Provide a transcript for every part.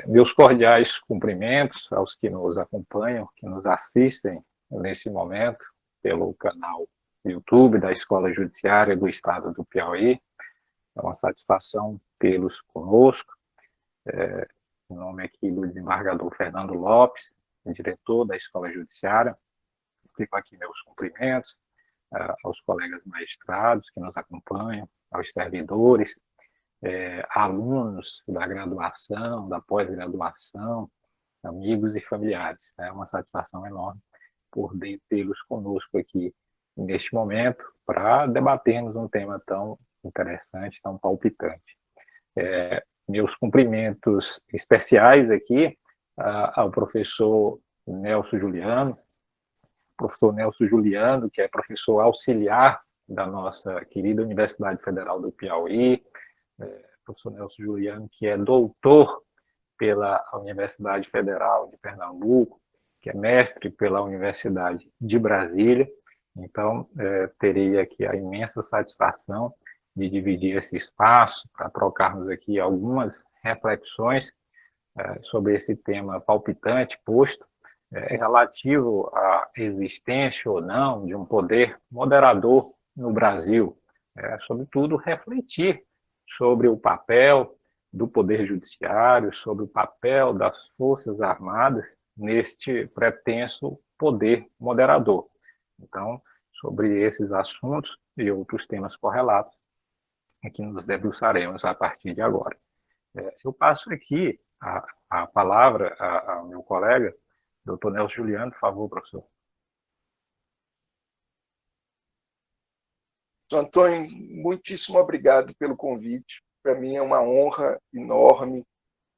Meus cordiais cumprimentos aos que nos acompanham, que nos assistem nesse momento pelo canal YouTube da Escola Judiciária do Estado do Piauí. É uma satisfação tê-los conosco. Em nome aqui do desembargador Fernando Lopes, diretor da Escola Judiciária, fico aqui meus cumprimentos aos colegas magistrados que nos acompanham, aos servidores, alunos da graduação, da pós-graduação, amigos e familiares. É uma satisfação enorme poder tê-los conosco aqui neste momento para debatermos um tema tão interessante, tão palpitante. Meus cumprimentos especiais aqui ao professor Nelson Juliano, que é professor auxiliar da nossa querida Universidade Federal do Piauí, professor Nelson Juliano, que é doutor pela Universidade Federal de Pernambuco, que é mestre pela Universidade de Brasília. Então, terei aqui a imensa satisfação de dividir esse espaço para trocarmos aqui algumas reflexões sobre esse tema palpitante posto, relativo à existência ou não de um poder moderador no Brasil. Sobretudo, refletir sobre o papel do Poder Judiciário, sobre o papel das Forças Armadas neste pretenso poder moderador. Então, sobre esses assuntos e outros temas correlatos, é que nos debruçaremos a partir de agora. Eu passo aqui a palavra ao meu colega, doutor Nelson Juliano. Por favor, professor. Antônio, muitíssimo obrigado pelo convite. Para mim é uma honra enorme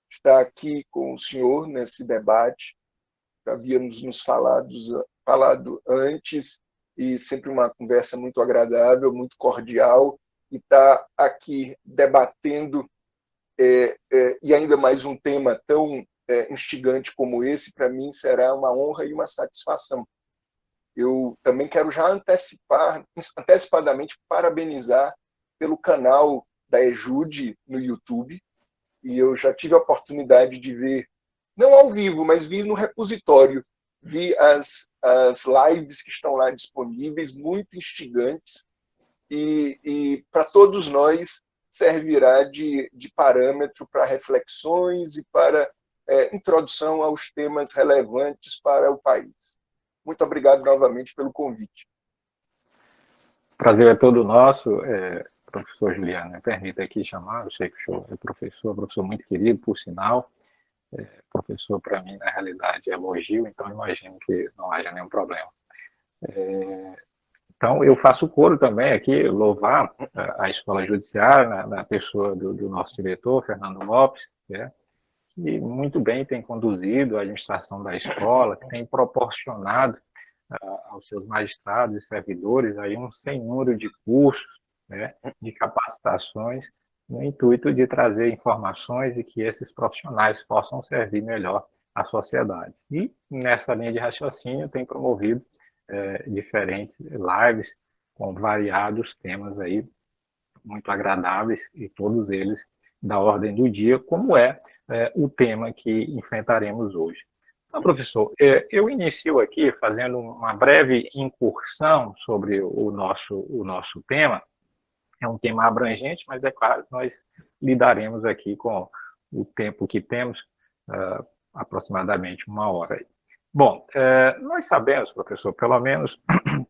estar aqui com o senhor nesse debate. Já havíamos nos falado antes, e sempre uma conversa muito agradável, muito cordial, e estar aqui debatendo, e ainda mais um tema tão instigante como esse, para mim será uma honra e uma satisfação. Eu também quero já antecipadamente parabenizar pelo canal da EJUDE no YouTube, e eu já tive a oportunidade de ver, não ao vivo, mas vi no repositório, vi as lives que estão lá disponíveis, muito instigantes, e para todos nós servirá de parâmetro para reflexões e para introdução aos temas relevantes para o país. Muito obrigado novamente pelo convite. O prazer é todo nosso, professor Juliano. Me permita aqui chamar, eu sei que o senhor é professor muito querido, por sinal. Professor, para mim, na realidade, é elogio, então imagino que não haja nenhum problema. Então, eu faço coro também aqui, louvar a Escola Judiciária, na pessoa do nosso diretor, Fernando Lopes, que muito bem tem conduzido a administração da escola, que tem proporcionado aos seus magistrados e servidores aí um sem número de cursos, de capacitações, no intuito de trazer informações e que esses profissionais possam servir melhor à sociedade. E nessa linha de raciocínio tem promovido diferentes lives com variados temas aí muito agradáveis, e todos eles da ordem do dia, como o tema que enfrentaremos hoje. Então, professor, eu inicio aqui fazendo uma breve incursão sobre o nosso tema. É um tema abrangente, mas é claro que nós lidaremos aqui com o tempo que temos, aproximadamente 1 hora. Bom, nós sabemos, professor, pelo menos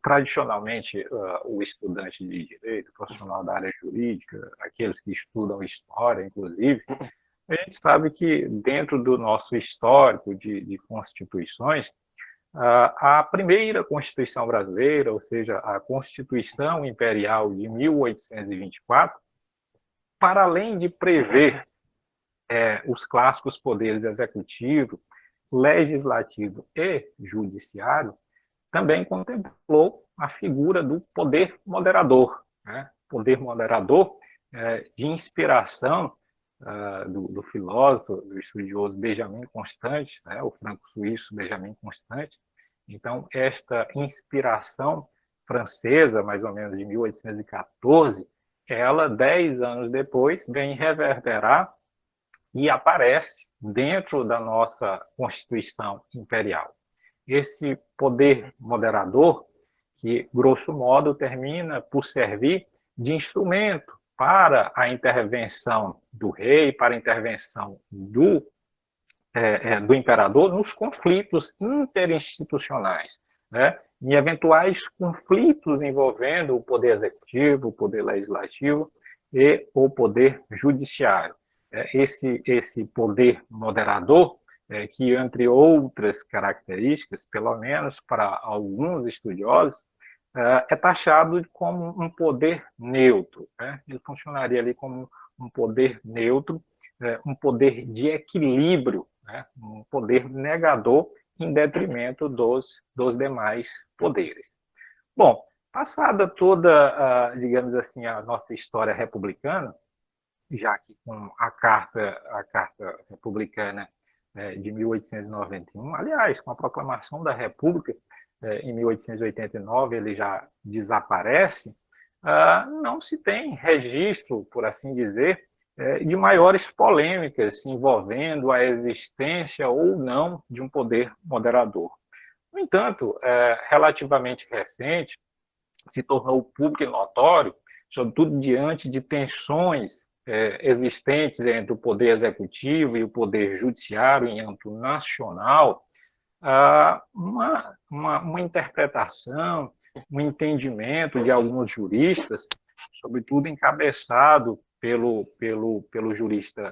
tradicionalmente, o estudante de direito, o profissional da área jurídica, aqueles que estudam história, inclusive, a gente sabe que dentro do nosso histórico de constituições, a primeira Constituição brasileira, ou seja, a Constituição Imperial de 1824, para além de prever os clássicos poderes executivo, legislativo e judiciário, também contemplou a figura do poder moderador, poder moderador de inspiração do filósofo, do estudioso Benjamin Constant, o franco-suíço Benjamin Constant. Então, esta inspiração francesa, mais ou menos de 1814, ela, 10 anos depois, vem reverberar e aparece dentro da nossa Constituição Imperial. Esse poder moderador, que, grosso modo, termina por servir de instrumento para a intervenção do rei, para a intervenção do imperador nos conflitos interinstitucionais, né? Em eventuais conflitos envolvendo o poder executivo, o poder legislativo e o poder judiciário. Esse poder moderador, que, entre outras características, pelo menos para alguns estudiosos, é taxado como um poder neutro, né? Ele funcionaria ali como um poder neutro, um poder de equilíbrio, né? Um poder negador em detrimento dos demais poderes. Bom, passada toda, digamos assim, a nossa história republicana, já que com a Carta Republicana de 1891, aliás, com a proclamação da República em 1889, ele já desaparece, não se tem registro, por assim dizer, de maiores polêmicas envolvendo a existência ou não de um poder moderador. No entanto, relativamente recente, se tornou público e notório, sobretudo diante de tensões existentes entre o poder executivo e o poder judiciário em âmbito nacional, uma interpretação, um entendimento de alguns juristas, sobretudo encabeçado pelo jurista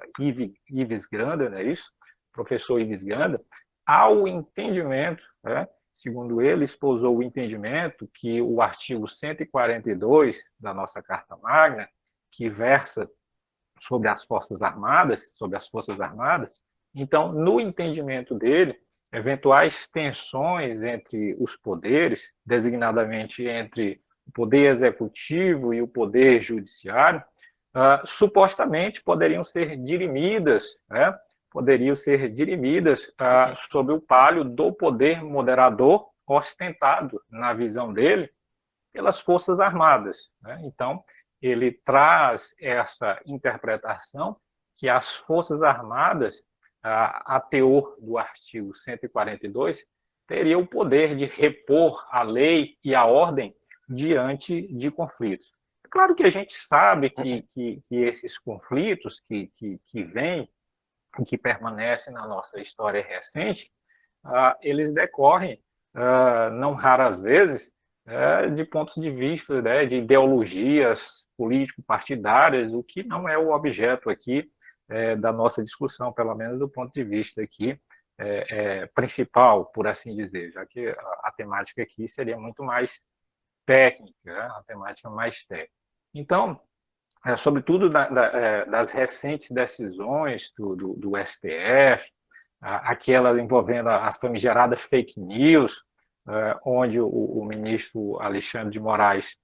Ives Granda, não é isso? Professor Ives Granda, ao entendimento, né? Segundo ele, esposou o entendimento que o artigo 142 da nossa Carta Magna, que versa sobre as Forças Armadas, então, no entendimento dele, eventuais tensões entre os poderes, designadamente entre o poder executivo e o poder judiciário, supostamente poderiam ser dirimidas, né? Sob o palio do poder moderador ostentado, na visão dele, pelas Forças Armadas, né? Então, ele traz essa interpretação que as Forças Armadas, a teor do artigo 142, teria o poder de repor a lei e a ordem diante de conflitos. É claro que a gente sabe que esses conflitos que vêm e que permanecem na nossa história recente, eles decorrem, não raras vezes, de pontos de vista, né, de ideologias político-partidárias, o que não é o objeto aqui da nossa discussão, pelo menos do ponto de vista aqui principal, por assim dizer, já que a temática aqui seria muito mais técnica, né, a temática mais técnica. Então, sobretudo das recentes decisões do STF, aquela envolvendo as famigeradas fake news, onde o ministro Alexandre de Moraes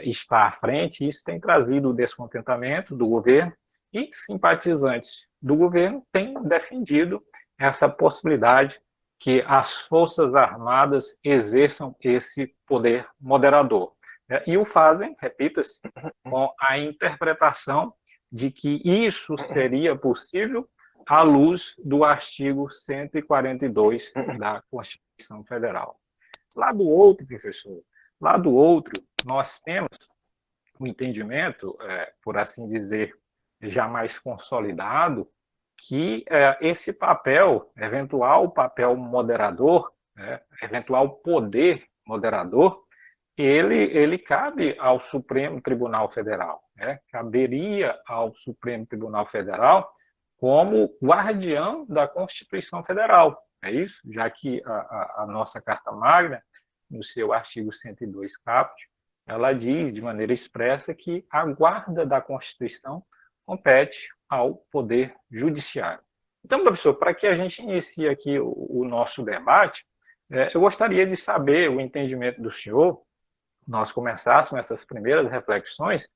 está à frente, isso tem trazido o descontentamento do governo e simpatizantes do governo têm defendido essa possibilidade que as Forças Armadas exerçam esse poder moderador. E o fazem, repita-se, com a interpretação de que isso seria possível à luz do artigo 142 da Constituição Federal. Lá do outro, professor, nós temos um entendimento, por assim dizer, já mais consolidado, que esse papel, eventual papel moderador, eventual poder moderador, ele cabe ao Supremo Tribunal Federal, né? Caberia ao Supremo Tribunal Federal como guardião da Constituição Federal, é isso? Já que a nossa Carta Magna, no seu artigo 102 caput, ela diz de maneira expressa que a guarda da Constituição compete ao Poder Judiciário. Então, professor, para que a gente inicie aqui o nosso debate, eu gostaria de saber o entendimento do senhor, nós começássemos essas primeiras reflexões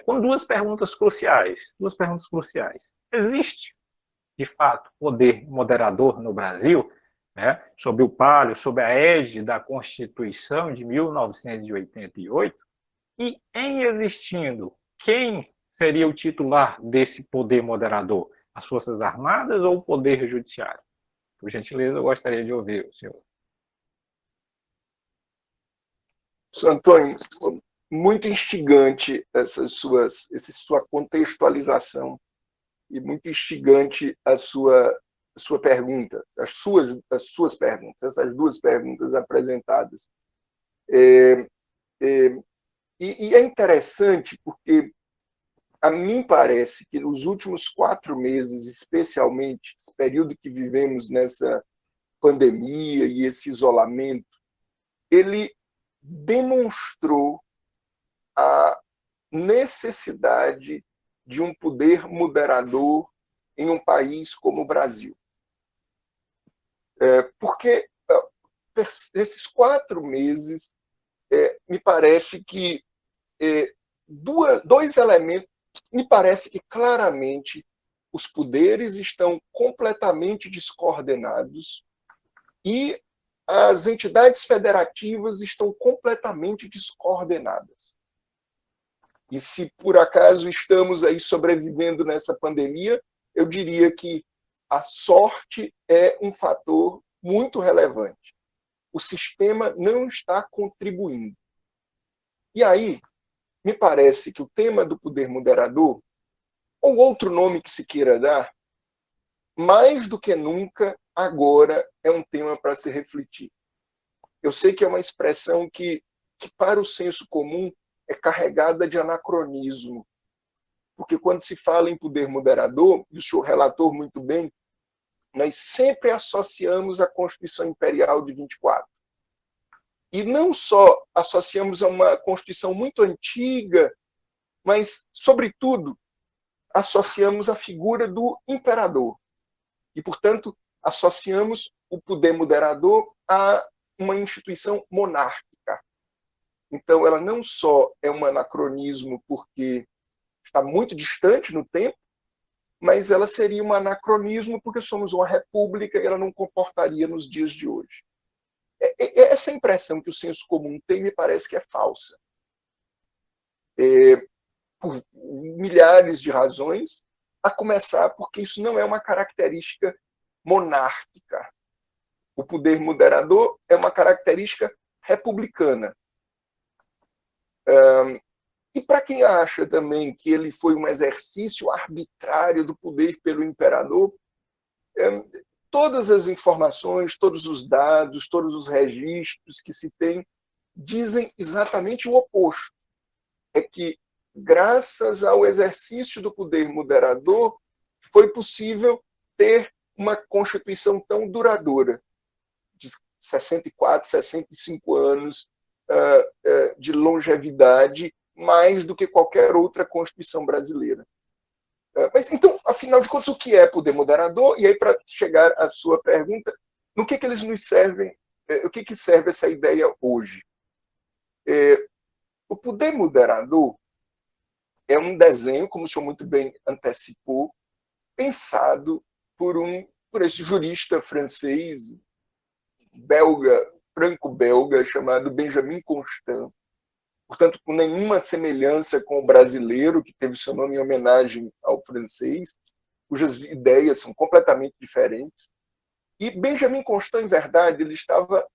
com duas perguntas cruciais. Existe, de fato, poder moderador no Brasil, né, sob o palio, sob a égide da Constituição de 1988? E, em existindo, quem seria o titular desse poder moderador? As Forças Armadas ou o Poder Judiciário? Por gentileza, eu gostaria de ouvir o senhor. Antônio, muito instigante essa sua contextualização e muito instigante a sua pergunta, as suas perguntas, essas duas perguntas apresentadas. E é interessante porque a mim parece que nos últimos 4 meses, especialmente, esse período que vivemos nessa pandemia e esse isolamento, ele demonstrou a necessidade de um poder moderador em um país como o Brasil. Porque nesses 4 meses, me parece que dois elementos, me parece que claramente os poderes estão completamente descoordenados e as entidades federativas estão completamente descoordenadas. E se por acaso estamos aí sobrevivendo nessa pandemia, eu diria que a sorte é um fator muito relevante. O sistema não está contribuindo. E aí, me parece que o tema do poder moderador, ou outro nome que se queira dar, mais do que nunca, agora é um tema para se refletir. Eu sei que é uma expressão que para o senso comum, é carregada de anacronismo. Porque quando se fala em poder moderador, e o senhor relatou muito bem, nós sempre associamos a Constituição Imperial de 24. E não só associamos a uma Constituição muito antiga, mas, sobretudo, associamos a figura do imperador. E, portanto, associamos o poder moderador a uma instituição monárquica. Então, ela não só é um anacronismo porque está muito distante no tempo, mas ela seria um anacronismo porque somos uma república e ela não comportaria nos dias de hoje. Essa impressão que o senso comum tem me parece que é falsa. Por milhares de razões, a começar porque isso não é uma característica monárquica. O poder moderador é uma característica republicana. E para quem acha também que ele foi um exercício arbitrário do poder pelo imperador, todas as informações, todos os dados, todos os registros que se tem dizem exatamente o oposto. É que, graças ao exercício do poder moderador, foi possível ter uma Constituição tão duradoura, de 64, 65 anos de longevidade, mais do que qualquer outra Constituição brasileira. Mas, então, afinal de contas, o que é poder moderador? E aí, para chegar à sua pergunta, no que eles nos servem, o que serve essa ideia hoje? O poder moderador é um desenho, como o senhor muito bem antecipou, pensado por esse jurista francês, belga, franco-belga, chamado Benjamin Constant. Portanto, com nenhuma semelhança com o brasileiro, que teve seu nome em homenagem ao francês, cujas ideias são completamente diferentes. E Benjamin Constant, em verdade, ele estava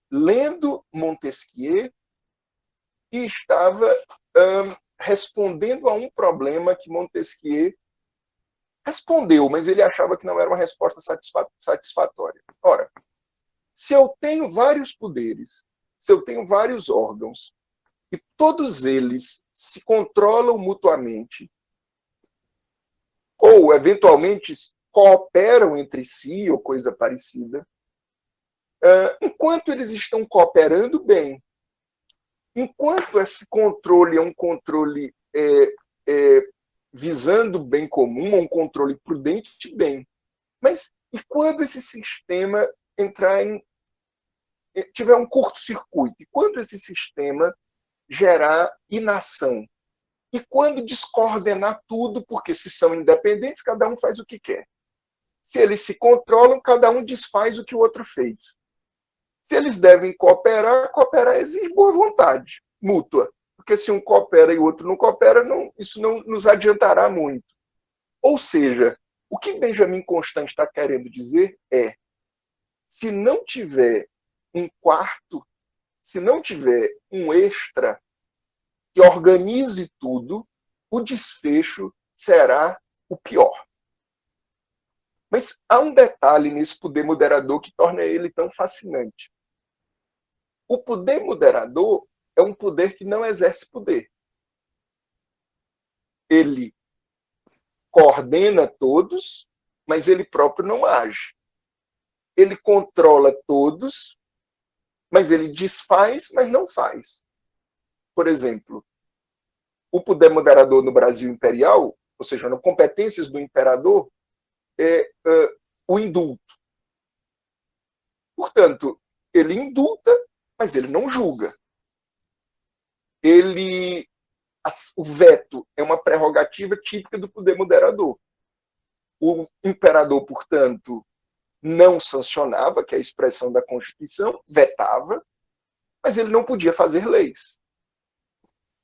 lendo Montesquieu e estava respondendo a um problema que Montesquieu respondeu, mas ele achava que não era uma resposta satisfatória. Ora, se eu tenho vários poderes, se eu tenho vários órgãos, e todos eles se controlam mutuamente, ou, eventualmente, cooperam entre si, ou coisa parecida, enquanto eles estão cooperando bem, enquanto esse controle é um controle visando o bem comum, um controle prudente, bem. Mas e quando esse sistema tiver um curto-circuito? E quando esse sistema gerar inação? E quando descoordenar tudo, porque se são independentes, cada um faz o que quer. Se eles se controlam, cada um desfaz o que o outro fez. Se eles devem cooperar, cooperar exige boa vontade mútua. porque se um coopera e o outro não coopera, isso não nos adiantará muito. Ou seja, o que Benjamin Constant está querendo dizer é, se não tiver um quarto, se não tiver um extra que organize tudo, o desfecho será o pior. Mas há um detalhe nesse poder moderador que torna ele tão fascinante. O poder moderador é um poder que não exerce poder. Ele coordena todos, mas ele próprio não age. Ele controla todos, mas ele desfaz, mas não faz. Por exemplo, o poder moderador no Brasil imperial, ou seja, nas competências do imperador, é o indulto. Portanto, ele indulta, mas ele não julga. O veto é uma prerrogativa típica do poder moderador. O imperador, portanto, não sancionava, que é a expressão da Constituição, vetava, mas ele não podia fazer leis.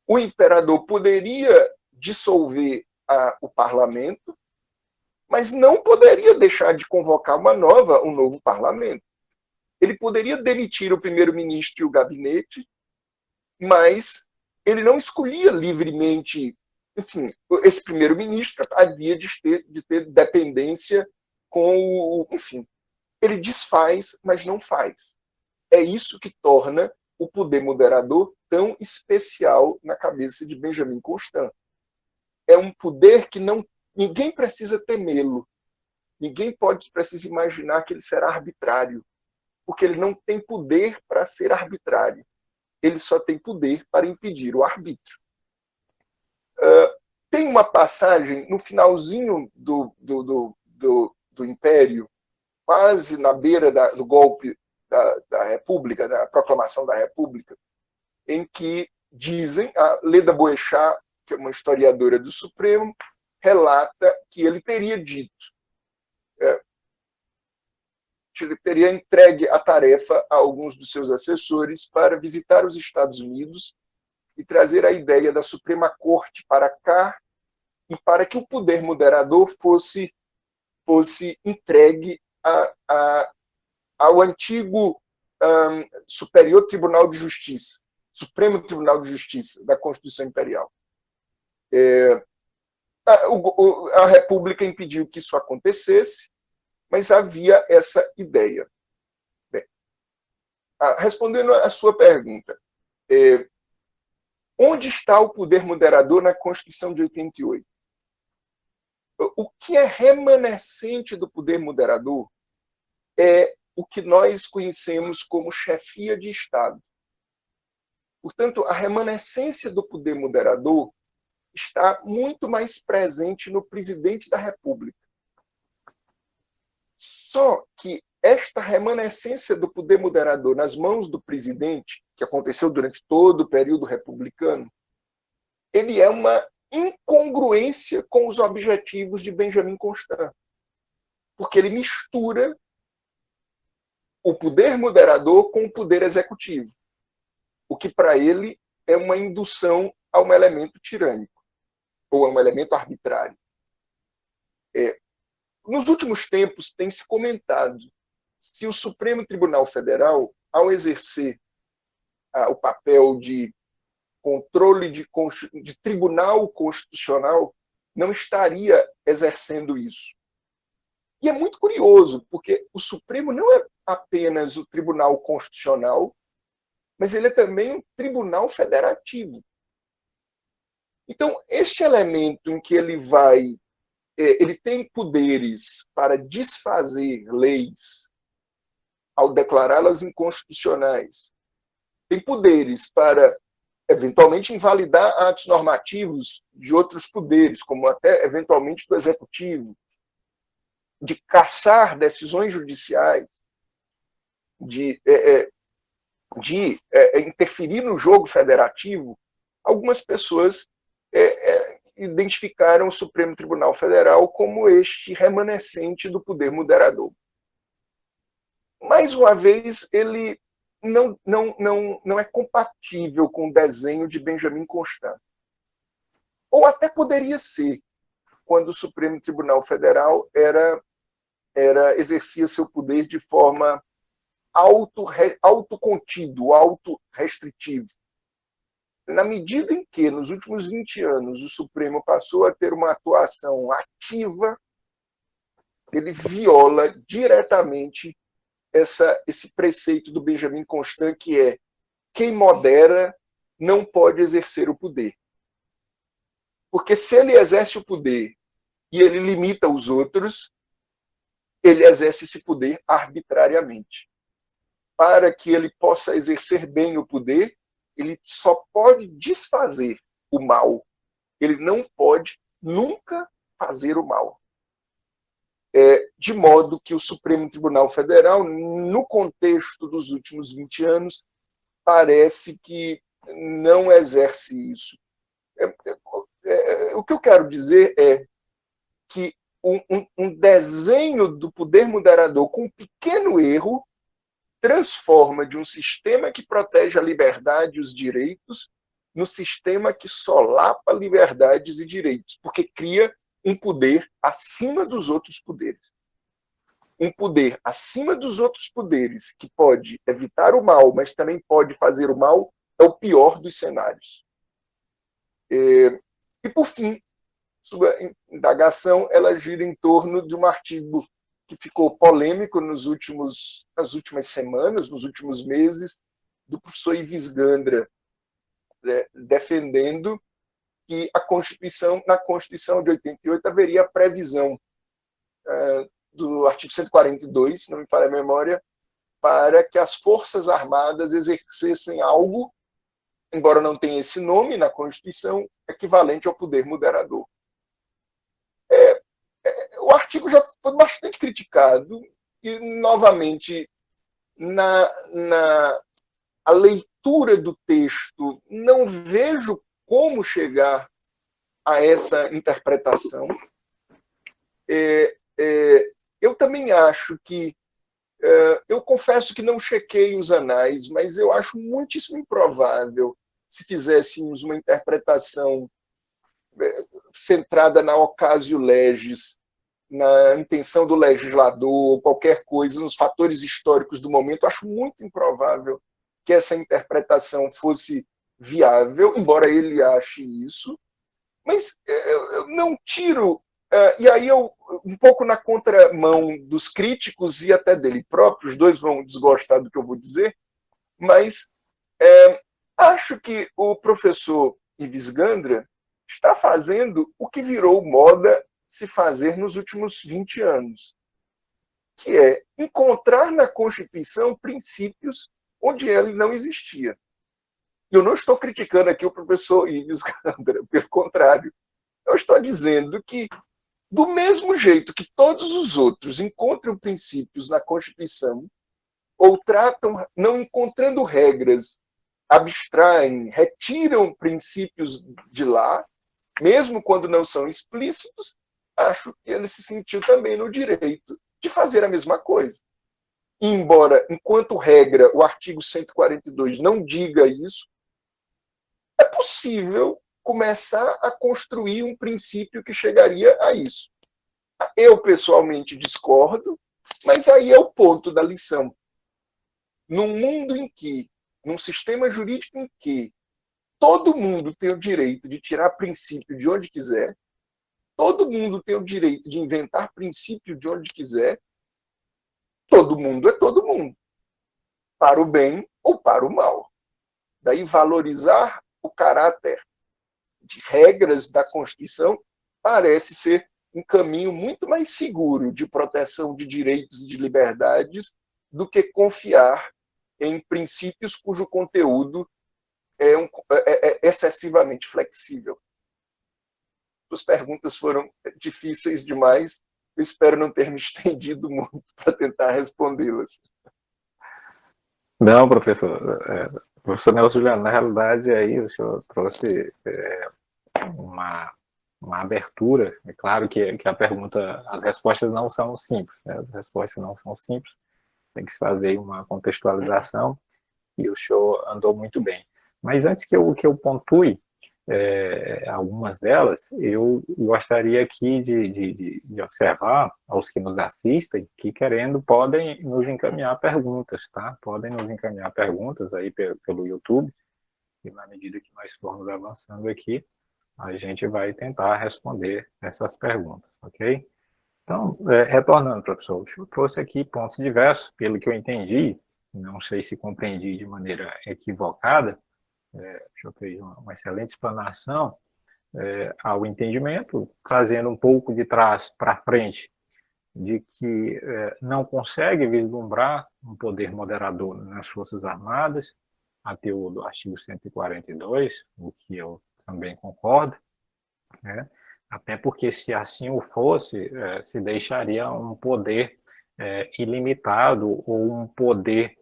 O imperador poderia dissolver o parlamento, mas não poderia deixar de convocar um novo parlamento. Ele poderia demitir o primeiro-ministro e o gabinete, mas ele não escolhia livremente. Enfim, esse primeiro-ministro havia de ter dependência com o. Enfim, ele desfaz, mas não faz. É isso que torna o poder moderador tão especial na cabeça de Benjamin Constant. É um poder que ninguém precisa temê-lo. Ninguém precisa imaginar que ele será arbitrário, porque ele não tem poder para ser arbitrário. Ele só tem poder para impedir o arbítrio. Tem uma passagem no finalzinho do Império, quase na beira do golpe da República, da proclamação da República, em que dizem, a Leda Boechat, que é uma historiadora do Supremo, relata que ele teria dito, ele teria entregue a tarefa a alguns dos seus assessores para visitar os Estados Unidos e trazer a ideia da Suprema Corte para cá e para que o poder moderador fosse entregue ao antigo Superior Tribunal de Justiça, Supremo Tribunal de Justiça da Constituição Imperial. A República impediu que isso acontecesse, mas havia essa ideia. Bem, respondendo à sua pergunta, onde está o poder moderador na Constituição de 88? O que é remanescente do poder moderador é o que nós conhecemos como chefia de Estado. Portanto, a remanescência do poder moderador está muito mais presente no presidente da República. Só que esta remanescência do poder moderador nas mãos do presidente, que aconteceu durante todo o período republicano, ele é uma incongruência com os objetivos de Benjamin Constant. Porque ele mistura o poder moderador com o poder executivo, o que para ele é uma indução a um elemento tirânico, ou a um elemento arbitrário. Nos últimos tempos, tem se comentado se o Supremo Tribunal Federal, ao exercer o papel de controle de tribunal constitucional, não estaria exercendo isso. E é muito curioso, porque o Supremo não é apenas o Tribunal Constitucional, mas ele é também um tribunal federativo. Então, este elemento em que ele tem poderes para desfazer leis ao declará-las inconstitucionais, tem poderes para, eventualmente, invalidar atos normativos de outros poderes, como até, eventualmente, do Executivo, de cassar decisões judiciais, de interferir no jogo federativo. Algumas pessoas identificaram o Supremo Tribunal Federal como este remanescente do poder moderador. Mais uma vez, ele não é compatível com o desenho de Benjamin Constant. Ou até poderia ser, quando o Supremo Tribunal Federal exercia seu poder de forma autocontido, autorrestritivo. Na medida em que, nos últimos 20 anos, o Supremo passou a ter uma atuação ativa, ele viola diretamente esse preceito do Benjamin Constant, que é: quem modera não pode exercer o poder. Porque se ele exerce o poder e ele limita os outros, ele exerce esse poder arbitrariamente. Para que ele possa exercer bem o poder, ele só pode desfazer o mal. Ele não pode nunca fazer o mal. De modo que o Supremo Tribunal Federal, no contexto dos últimos 20 anos, parece que não exerce isso. O que eu quero dizer é que um desenho do poder moderador com um pequeno erro transforma de um sistema que protege a liberdade e os direitos no sistema que solapa liberdades e direitos, porque cria um poder acima dos outros poderes. Um poder acima dos outros poderes que pode evitar o mal, mas também pode fazer o mal, é o pior dos cenários. E por fim, sua indagação ela gira em torno de um artigo que ficou polêmico nas últimas semanas, nos últimos meses, do professor Ives Gandra, defendendo que na Constituição de 88 haveria a previsão do artigo 142, se não me falha a memória, para que as Forças Armadas exercessem algo, embora não tenha esse nome na Constituição, equivalente ao poder moderador. O artigo já foi bastante criticado e, novamente, a leitura do texto, não vejo como chegar a essa interpretação. Eu também acho que, eu confesso que não chequei os anais, mas eu acho muitíssimo improvável, se fizéssemos uma interpretação centrada na ocasio legis, na intenção do legislador, ou qualquer coisa, nos fatores históricos do momento, acho muito improvável que essa interpretação fosse viável, embora ele ache isso, mas eu não tiro, e aí eu, um pouco na contramão dos críticos e até dele próprio, os dois vão desgostar do que eu vou dizer, mas acho que o professor Ives Gandra está fazendo o que virou moda se fazer nos últimos 20 anos, que é encontrar na Constituição princípios onde ele não existia. Eu não estou criticando aqui o professor Ives Gandra, pelo contrário. Eu estou dizendo que, do mesmo jeito que todos os outros encontram princípios na Constituição, ou tratam, não encontrando regras, abstraem, retiram princípios de lá, mesmo quando não são explícitos, acho que ele se sentiu também no direito de fazer a mesma coisa. Embora, enquanto regra, o artigo 142 não diga isso, é possível começar a construir um princípio que chegaria a isso. Eu, pessoalmente, discordo, mas aí é o ponto da lição. Num mundo em que, num sistema jurídico em que todo mundo tem o direito de tirar princípio de onde quiser, todo mundo tem o direito de inventar princípio de onde quiser, todo mundo é todo mundo, para o bem ou para o mal. Daí valorizar o caráter de regras da Constituição parece ser um caminho muito mais seguro de proteção de direitos e de liberdades do que confiar em princípios cujo conteúdo é excessivamente flexível. As perguntas foram difíceis demais. Eu espero não ter me estendido muito para tentar respondê-las. Não, professor. Professor Nelson Juliano, na realidade, aí o senhor trouxe uma abertura. É claro que a pergunta, as respostas não são simples, né? As respostas não são simples, tem que se fazer uma contextualização. e o senhor andou muito bem. Mas antes que eu pontue algumas delas, eu gostaria aqui de observar aos que nos assistem que, querendo, podem nos encaminhar perguntas, tá? Podem nos encaminhar perguntas aí pelo YouTube, e na medida que nós formos avançando aqui, a gente vai tentar responder essas perguntas, ok? Então, retornando, professor, eu trouxe aqui pontos diversos, pelo que eu entendi, não sei se compreendi de maneira equivocada, eu fiz uma excelente explanação ao entendimento, trazendo um pouco de trás para frente, de que não consegue vislumbrar um poder moderador nas Forças Armadas, a teor do artigo 142, o que eu também concordo, né? Até porque, se assim o fosse, se deixaria um poder ilimitado ou um poder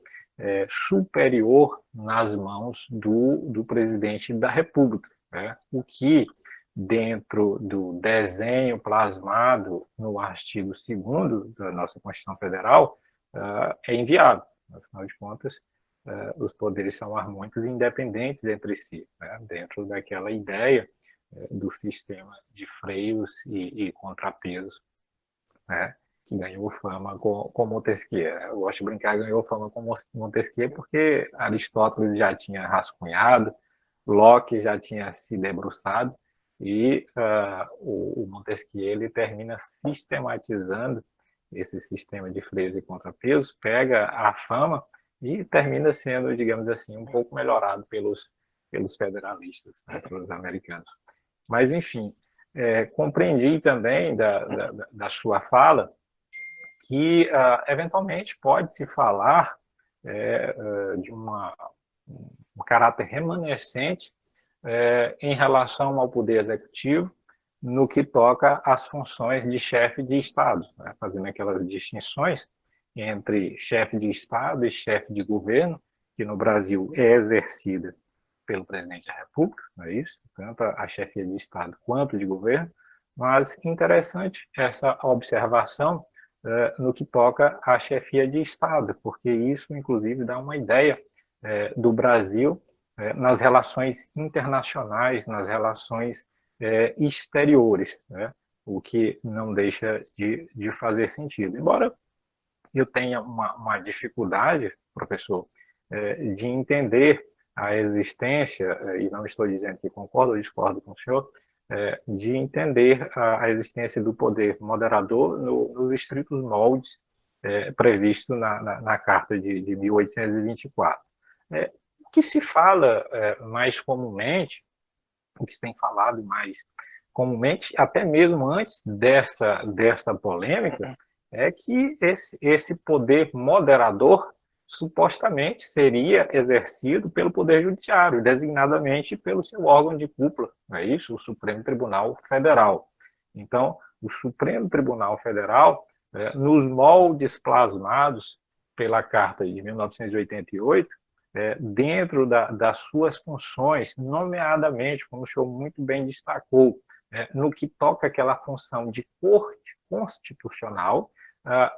superior nas mãos do presidente da República, né? O que, dentro do desenho plasmado no artigo 2º da nossa Constituição Federal, é inviável. Afinal de contas, os poderes são harmônicos e independentes entre si, né? Dentro daquela ideia do sistema de freios e contrapesos, né, que ganhou fama com Montesquieu. Eu gosto de brincar, ganhou fama com Montesquieu porque Aristóteles já tinha rascunhado, Locke já tinha se debruçado, e o Montesquieu ele termina sistematizando esse sistema de freios e contrapesos, pega a fama e termina sendo, digamos assim, um pouco melhorado pelos federalistas, né, pelos americanos. Mas, enfim, compreendi também da sua fala que, eventualmente, pode-se falar de um caráter remanescente em relação ao Poder Executivo no que toca às funções de chefe de Estado, né? Fazendo aquelas distinções entre chefe de Estado e chefe de governo, que no Brasil é exercida pelo presidente da República, não é isso? Tanto a chefia de Estado quanto de governo, mas interessante essa observação no que toca à chefia de Estado, porque isso, inclusive, dá uma ideia do Brasil nas relações internacionais, nas relações exteriores, né? O que não deixa de fazer sentido. Embora eu tenha uma dificuldade, professor, de entender a existência, e não estou dizendo que concordo ou discordo com o senhor, de entender a existência do poder moderador nos estritos moldes previstos na Carta de 1824. O que se fala mais comumente, o que se tem falado mais comumente, até mesmo antes desta polêmica, é que esse poder moderador supostamente seria exercido pelo Poder Judiciário, designadamente pelo seu órgão de cúpula, não é isso? O Supremo Tribunal Federal. Então, o Supremo Tribunal Federal, nos moldes plasmados pela Carta de 1988, dentro das suas funções, nomeadamente, como o senhor muito bem destacou, no que toca àquela função de corte constitucional,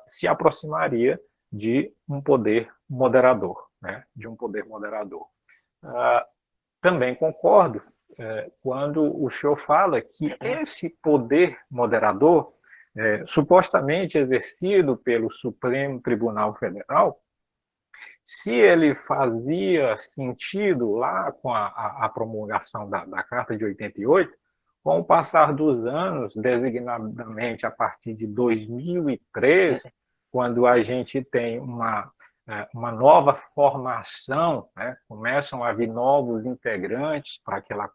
se aproximaria de um poder moderador, né? De um poder moderador. Também concordo quando o senhor fala que esse poder moderador, supostamente exercido pelo Supremo Tribunal Federal, se ele fazia sentido lá com a promulgação da Carta de 88, com o passar dos anos, designadamente a partir de 2003, quando a gente tem uma nova formação, né? Começam a vir novos integrantes para aquela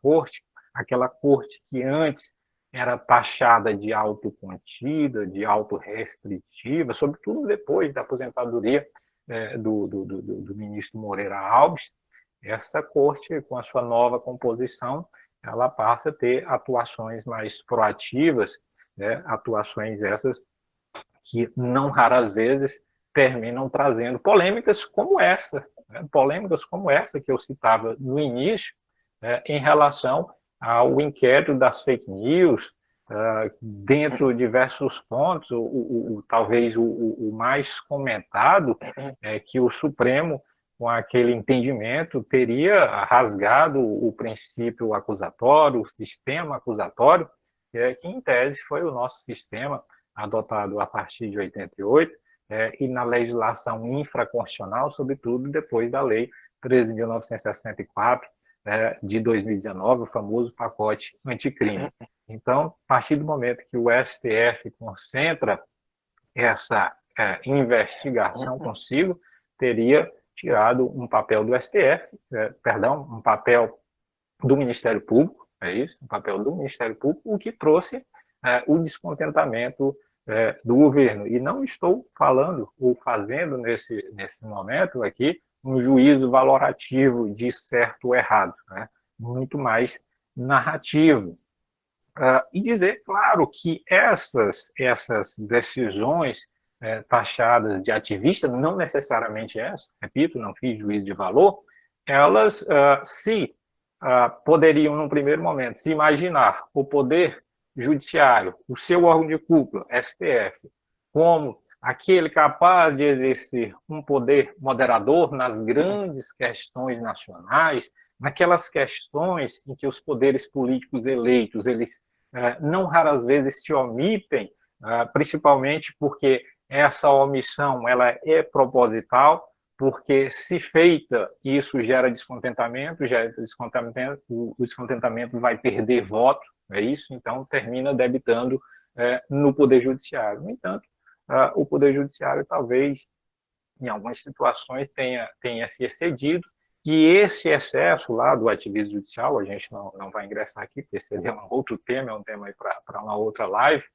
corte que antes era taxada de autocontida, de autorrestritiva, sobretudo depois da aposentadoria do ministro Moreira Alves. Essa corte, com a sua nova composição, ela passa a ter atuações mais proativas, né? Atuações essas que não raras vezes terminam trazendo polêmicas como essa, né? Polêmicas como essa que eu citava no início, em relação ao inquérito das fake news, dentro de diversos pontos, talvez o mais comentado é que o Supremo, com aquele entendimento, teria rasgado o princípio acusatório, o sistema acusatório, que em tese foi o nosso sistema adotado a partir de 88, e na legislação infraconstitucional, sobretudo depois da Lei 13.964, de 2019, o famoso pacote anticrime. Então, a partir do momento que o STF concentra essa investigação consigo, teria tirado um papel do STF, um papel do Ministério Público, um papel do Ministério Público, o que trouxe o descontentamento do governo. E não estou falando ou fazendo nesse momento aqui um juízo valorativo de certo ou errado, muito mais narrativo. E dizer, claro, que essas decisões taxadas de ativista, não necessariamente essa, repito, não fiz juízo de valor, elas poderiam, num primeiro momento, se imaginar o poder judiciário, o seu órgão de cúpula, STF, como aquele capaz de exercer um poder moderador nas grandes questões nacionais, naquelas questões em que os poderes políticos eleitos, eles não raras vezes se omitem, principalmente porque essa omissão ela é proposital, porque se feita, isso gera descontentamento, o descontentamento vai perder voto, então termina debitando no Poder Judiciário. No entanto, o Poder Judiciário talvez, em algumas situações, tenha se excedido, e esse excesso lá do ativismo judicial, a gente não vai ingressar aqui, porque seria um outro tema, é um tema para uma outra live,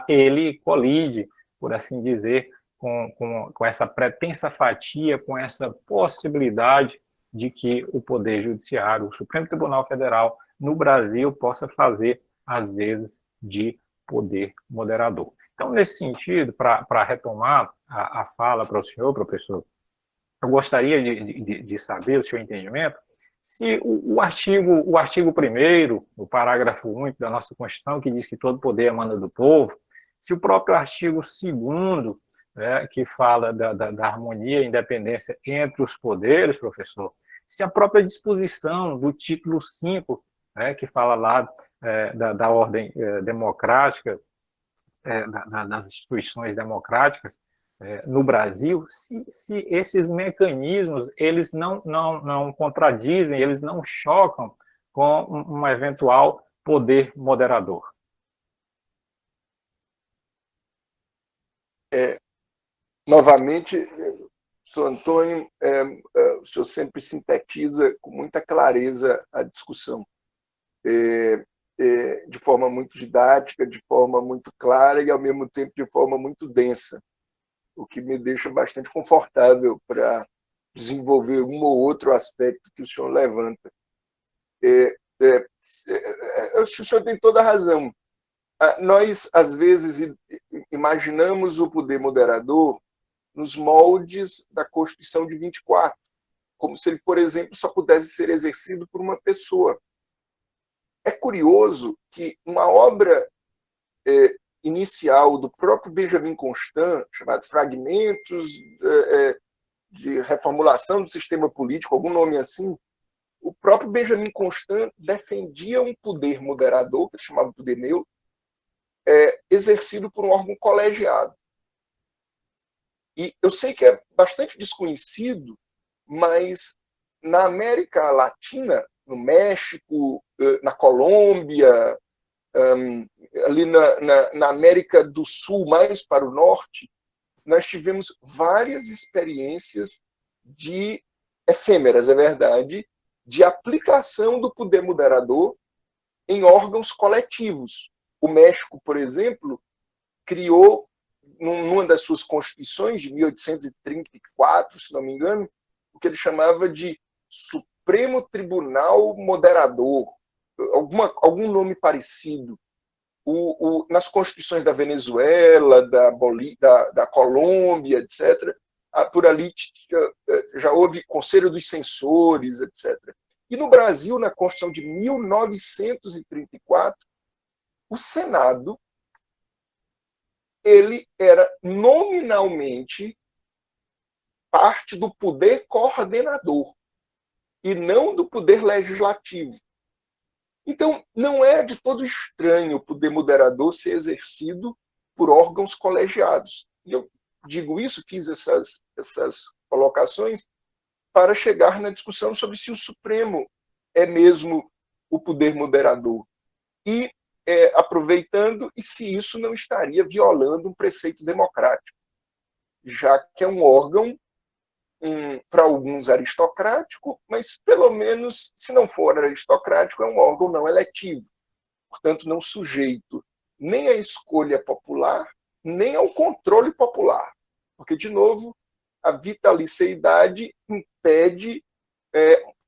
ele colide, por assim dizer, com essa pretensa fatia, com essa possibilidade de que o Poder Judiciário, o Supremo Tribunal Federal, no Brasil, possa fazer, às vezes, de poder moderador. Então, nesse sentido, para retomar a fala para o senhor, professor, eu gostaria de saber o seu entendimento se o artigo 1º, o parágrafo único da nossa Constituição, que diz que todo poder emana do povo, se o próprio artigo 2º, que fala da harmonia e independência entre os poderes, professor, se a própria disposição do título 5, que fala lá da ordem democrática, das instituições democráticas no Brasil, se esses mecanismos eles não contradizem, eles não chocam com um eventual poder moderador. Novamente, senhor Antônio, o senhor sempre sintetiza com muita clareza a discussão. De forma muito didática, de forma muito clara e, ao mesmo tempo, de forma muito densa, o que me deixa bastante confortável para desenvolver um ou outro aspecto que o senhor levanta. Acho que o senhor tem toda a razão. Nós, às vezes, imaginamos o poder moderador nos moldes da Constituição de 24, como se ele, por exemplo, só pudesse ser exercido por uma pessoa. É curioso que uma obra inicial do próprio Benjamin Constant, chamado Fragmentos de Reformulação do Sistema Político, algum nome assim, o próprio Benjamin Constant defendia um poder moderador, que ele chamava de poder neutro, exercido por um órgão colegiado. E eu sei que é bastante desconhecido, mas na América Latina, no México, na Colômbia, ali na América do Sul, mais para o norte, nós tivemos várias experiências efêmeras, é verdade, de aplicação do poder moderador em órgãos coletivos. O México, por exemplo, criou, numa das suas constituições, de 1834, se não me engano, o que ele chamava de Supremo Tribunal Moderador, algum nome parecido. Nas constituições da Venezuela, da Colômbia, etc., por ali já houve Conselho dos Censores, etc. E no Brasil, na Constituição de 1934, o Senado ele era nominalmente parte do poder coordenador e não do poder legislativo. Então, não é de todo estranho o poder moderador ser exercido por órgãos colegiados. E eu digo isso, fiz essas colocações para chegar na discussão sobre se o Supremo é mesmo o poder moderador. E, aproveitando, e se isso não estaria violando um preceito democrático, já que é um órgão, para alguns, aristocrático, mas, pelo menos, se não for aristocrático, é um órgão não eletivo, portanto, não sujeito nem à escolha popular, nem ao controle popular. Porque, de novo, a vitaliciedade impede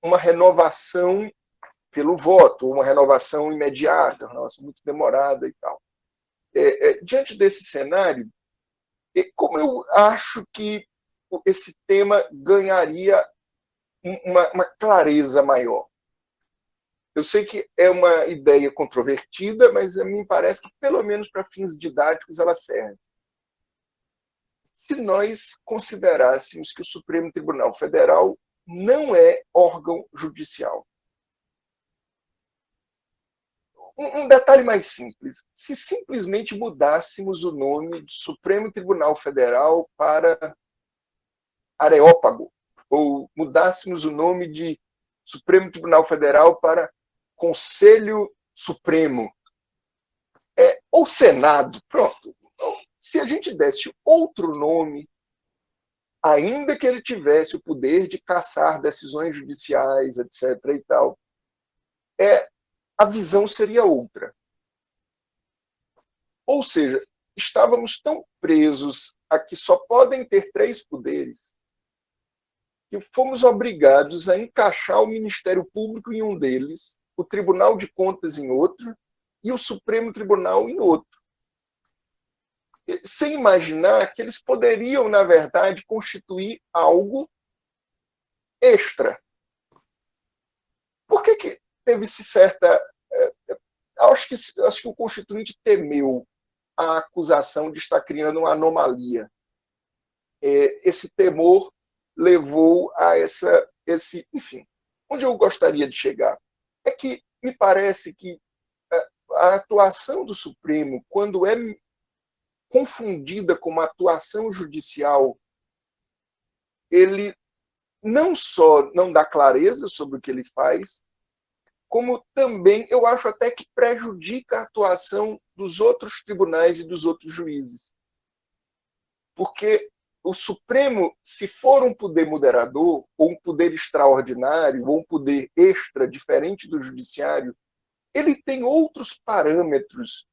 uma renovação pelo voto, uma renovação imediata, uma renovação muito demorada e tal. Diante desse cenário, como eu acho que esse tema ganharia uma clareza maior? Eu sei que é uma ideia controvertida, mas a mim parece que, pelo menos para fins didáticos, ela serve. Se nós considerássemos que o Supremo Tribunal Federal não é órgão judicial. Um detalhe mais simples. Se simplesmente mudássemos o nome de Supremo Tribunal Federal para Areópago, ou mudássemos o nome de Supremo Tribunal Federal para Conselho Supremo, ou Senado, pronto. Se a gente desse outro nome, ainda que ele tivesse o poder de cassar decisões judiciais, etc. e tal, a visão seria outra. Ou seja, estávamos tão presos a que só podem ter 3 poderes que fomos obrigados a encaixar o Ministério Público em um deles, o Tribunal de Contas em outro e o Supremo Tribunal em outro. Sem imaginar que eles poderiam, na verdade, constituir algo extra. Por que teve-se certa... Acho que o Constituinte temeu a acusação de estar criando uma anomalia. Esse temor levou a esse... Enfim, onde eu gostaria de chegar é que me parece que a atuação do Supremo, quando é confundida com uma atuação judicial, ele não só não dá clareza sobre o que ele faz, como também eu acho até que prejudica a atuação dos outros tribunais e dos outros juízes. Porque o Supremo, se for um poder moderador, ou um poder extraordinário, ou um poder extra, diferente do judiciário, ele tem outros parâmetros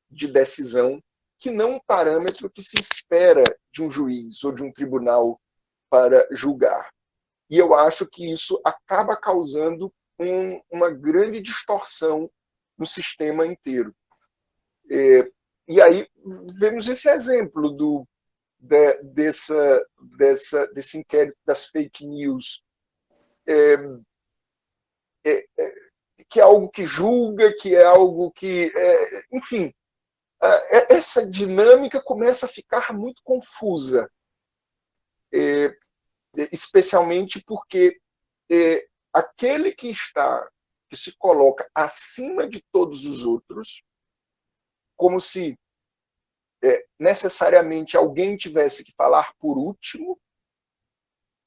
de decisão que não um parâmetro que se espera de um juiz ou de um tribunal para julgar. E eu acho que isso acaba causando uma grande distorção no sistema inteiro. E aí vemos esse exemplo desse inquérito das fake news, que é algo que julga, que é algo que... enfim, essa dinâmica começa a ficar muito confusa, especialmente porque aquele que se coloca acima de todos os outros, como se necessariamente alguém tivesse que falar por último,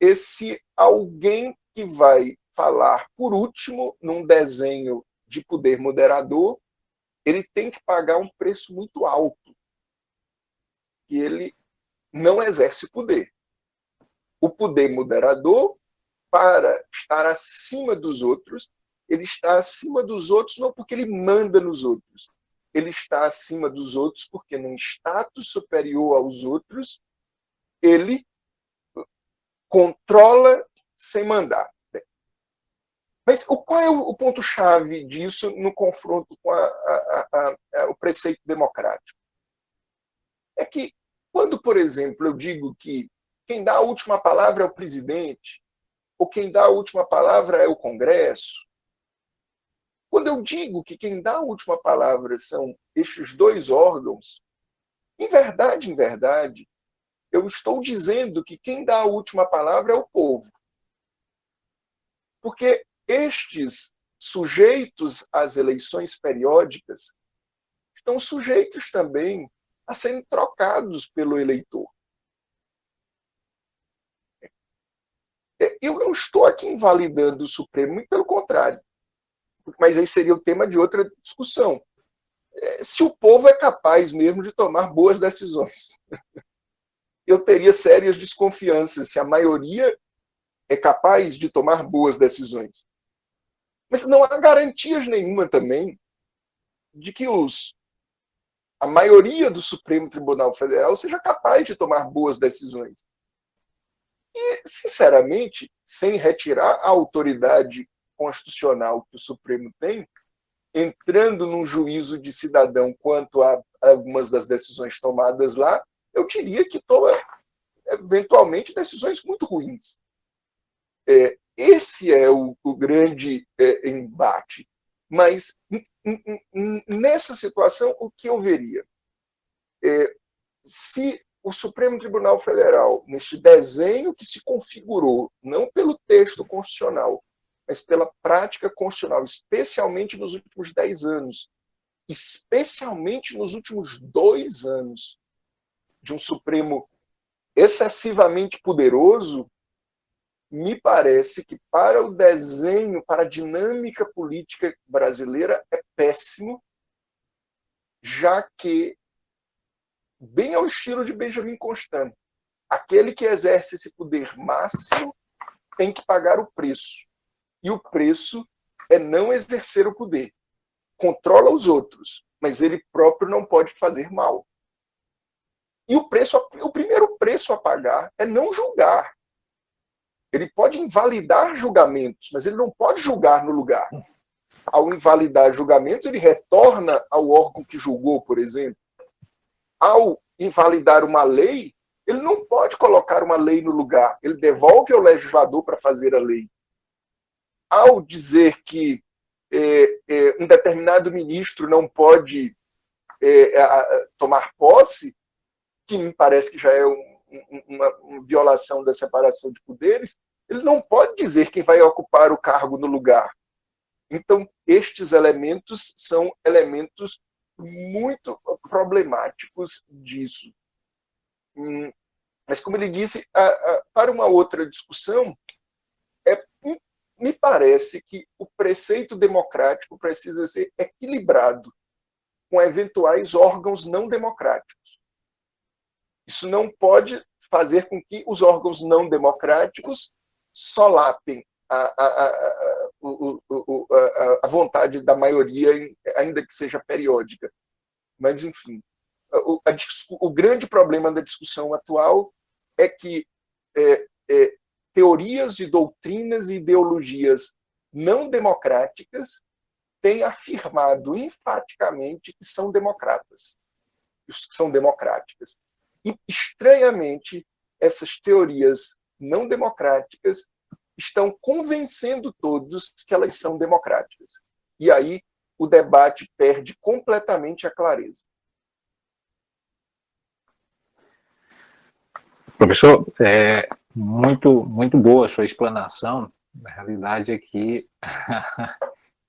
esse alguém que vai falar por último num desenho de poder moderador, ele tem que pagar um preço muito alto, que ele não exerce poder. O poder moderador, para estar acima dos outros, ele está acima dos outros não porque ele manda nos outros, ele está acima dos outros porque, num status superior aos outros, ele controla sem mandar. Mas qual é o ponto-chave disso no confronto com o preceito democrático? É que, quando, por exemplo, eu digo que quem dá a última palavra é o presidente, ou quem dá a última palavra é o Congresso, quando eu digo que quem dá a última palavra são estes 2 órgãos, em verdade, eu estou dizendo que quem dá a última palavra é o povo. Porque estes sujeitos às eleições periódicas estão sujeitos também a serem trocados pelo eleitor. Eu não estou aqui invalidando o Supremo, muito pelo contrário. Mas aí seria o tema de outra discussão. Se o povo é capaz mesmo de tomar boas decisões. Eu teria sérias desconfianças se a maioria é capaz de tomar boas decisões. Mas não há garantias nenhuma também de que a maioria do Supremo Tribunal Federal seja capaz de tomar boas decisões. E, sinceramente, sem retirar a autoridade constitucional que o Supremo tem, entrando num juízo de cidadão quanto a algumas das decisões tomadas lá, eu diria que toma, eventualmente, decisões muito ruins. Esse é o grande embate. Mas, nessa situação, o que eu veria? Se o Supremo Tribunal Federal, neste desenho que se configurou, não pelo texto constitucional, mas pela prática constitucional, especialmente nos últimos 10 anos, especialmente nos últimos 2 anos, de um Supremo excessivamente poderoso, me parece que para o desenho, para a dinâmica política brasileira, é péssimo, já que, bem ao estilo de Benjamin Constant, aquele que exerce esse poder máximo tem que pagar o preço. E o preço é não exercer o poder. Controla os outros, mas ele próprio não pode fazer mal. E o primeiro preço a pagar é não julgar. Ele pode invalidar julgamentos, mas ele não pode julgar no lugar. Ao invalidar julgamentos, ele retorna ao órgão que julgou, por exemplo. Ao invalidar uma lei, ele não pode colocar uma lei no lugar. Ele devolve ao legislador para fazer a lei. Ao dizer que um determinado ministro não pode tomar posse, que me parece que já é uma violação da separação de poderes, ele não pode dizer quem vai ocupar o cargo no lugar. Então, estes elementos são elementos muito problemáticos disso. Mas, como ele disse, para uma outra discussão, me parece que o preceito democrático precisa ser equilibrado com eventuais órgãos não democráticos. Isso não pode fazer com que os órgãos não democráticos solapem a vontade da maioria, ainda que seja periódica. Mas, enfim, o grande problema da discussão atual é que teorias e doutrinas e ideologias não democráticas têm afirmado enfaticamente que são democratas, que são democráticas. E, estranhamente, essas teorias não democráticas estão convencendo todos que elas são democráticas. E aí o debate perde completamente a clareza. Professor, muito boa a sua explanação. Na realidade é que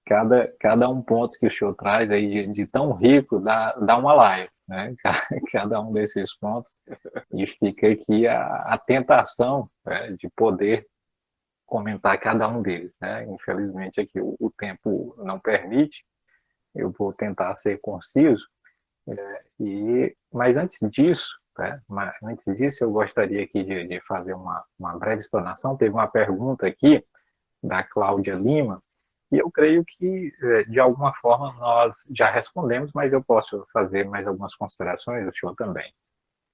cada um ponto que o senhor traz aí de tão rico dá uma live, né? Cada um desses pontos, e fica aqui a tentação, né, de poder comentar cada um deles, né? Infelizmente aqui o tempo não permite, eu vou tentar ser conciso, mas antes disso, né, eu gostaria aqui de fazer uma breve explanação. Teve uma pergunta aqui da Cláudia Lima, e eu creio que, de alguma forma, nós já respondemos, mas eu posso fazer mais algumas considerações, o senhor também.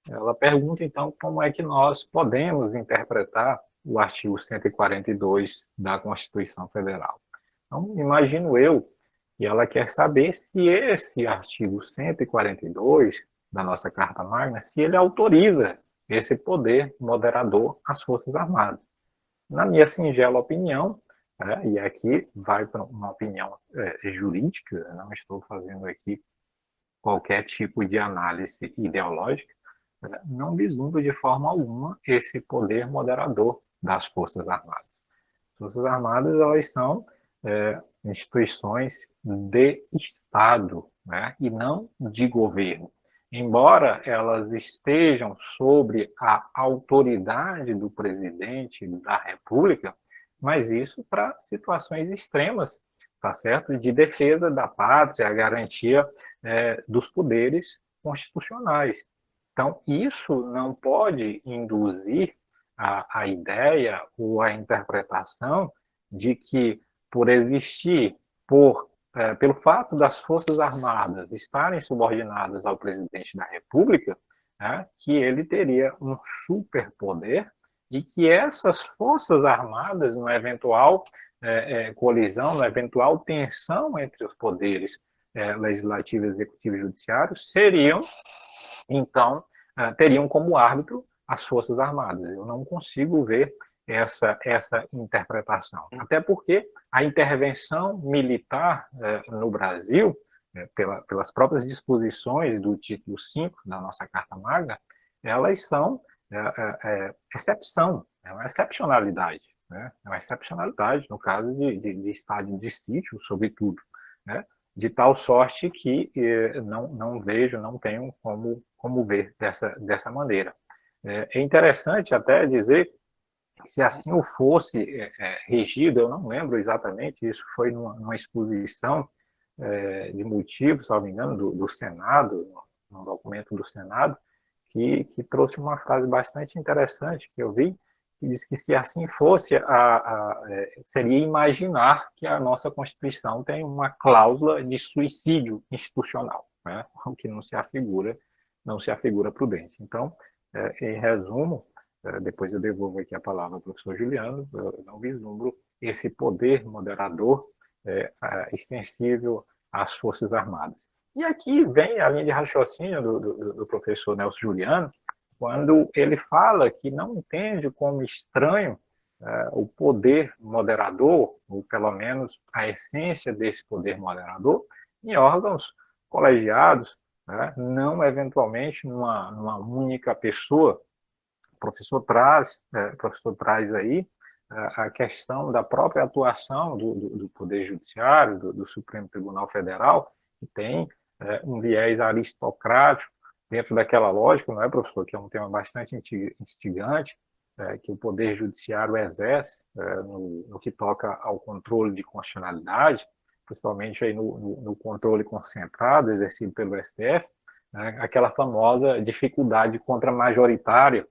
Ela pergunta, então, como é que nós podemos interpretar o artigo 142 da Constituição Federal. Então, imagino eu, e ela quer saber se esse artigo 142 da nossa Carta Magna, se ele autoriza esse poder moderador às Forças Armadas. Na minha singela opinião, e aqui vai para uma opinião jurídica, não estou fazendo aqui qualquer tipo de análise ideológica, não vislumbro de forma alguma esse poder moderador das Forças Armadas. As Forças Armadas, elas são instituições de Estado, né, e não de governo. Embora elas estejam sobre a autoridade do presidente da República, mas isso para situações extremas, tá certo? De defesa da pátria, a garantia dos poderes constitucionais. Então, isso não pode induzir a ideia ou a interpretação de que, por existir, pelo fato das Forças Armadas estarem subordinadas ao presidente da República, que ele teria um superpoder e que essas Forças Armadas, numa eventual colisão, numa eventual tensão entre os poderes legislativo, executivo e judiciário, seriam, então, teriam como árbitro as Forças Armadas. Eu não consigo ver essa interpretação. Até porque a intervenção militar no Brasil, pelas próprias disposições do título 5 da nossa Carta Magna, elas são exceção, é uma excepcionalidade. Né? É uma excepcionalidade no caso de estado de sítio, sobretudo. Né? De tal sorte que não vejo, não tenho como ver dessa maneira. É interessante até dizer que se assim o fosse regido, eu não lembro exatamente, isso foi numa exposição de motivos, salvo engano, do Senado, num documento do Senado, que trouxe uma frase bastante interessante que eu vi, que diz que se assim fosse, seria imaginar que a nossa Constituição tem uma cláusula de suicídio institucional, né? O que não se afigura prudente. Então, em resumo, depois eu devolvo aqui a palavra ao professor Juliano, eu não vislumbro esse poder moderador extensível às Forças Armadas. E aqui vem a linha de raciocínio do professor Nelson Juliano, quando ele fala que não entende como estranho o poder moderador, ou pelo menos a essência desse poder moderador, em órgãos colegiados, né, não eventualmente numa única pessoa. O professor traz aí a questão da própria atuação do Poder Judiciário, do Supremo Tribunal Federal, que tem um viés aristocrático dentro daquela lógica, não é, professor, que é um tema bastante instigante, que o Poder Judiciário exerce no que toca ao controle de constitucionalidade, principalmente aí no controle concentrado exercido pelo STF, né, aquela famosa dificuldade contra-majoritária,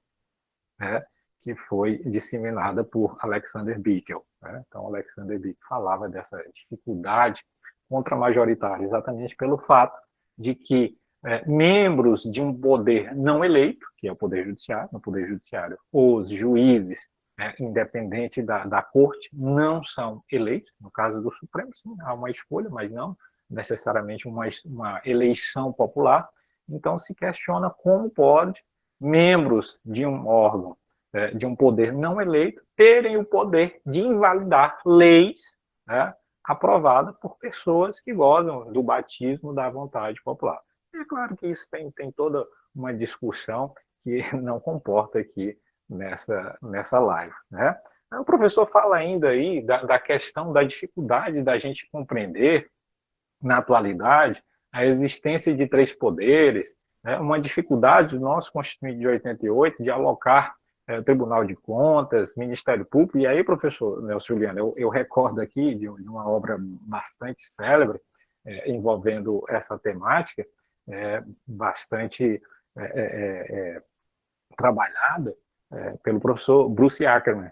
né, que foi disseminada por Alexander Bickel. Né? Então, Alexander Bickel falava dessa dificuldade contra-majoritária, exatamente pelo fato de que membros de um poder não eleito, que é o Poder Judiciário, no Poder Judiciário, os juízes, independente da corte, não são eleitos. No caso do Supremo, sim, há uma escolha, mas não necessariamente uma eleição popular. Então, se questiona como pode membros de um órgão, de um poder não eleito, terem o poder de invalidar leis aprovadas por pessoas que gozam do batismo da vontade popular. É claro que isso tem toda uma discussão que não comporta aqui nessa live. Né? O professor fala ainda aí da questão da dificuldade da gente compreender, na atualidade, a existência de três poderes, uma dificuldade do nosso Constituinte de 88 de alocar Tribunal de Contas, Ministério Público, e aí, professor Nelson Juliano, eu recordo aqui de uma obra bastante célebre envolvendo essa temática, bastante trabalhada pelo professor Bruce Ackerman,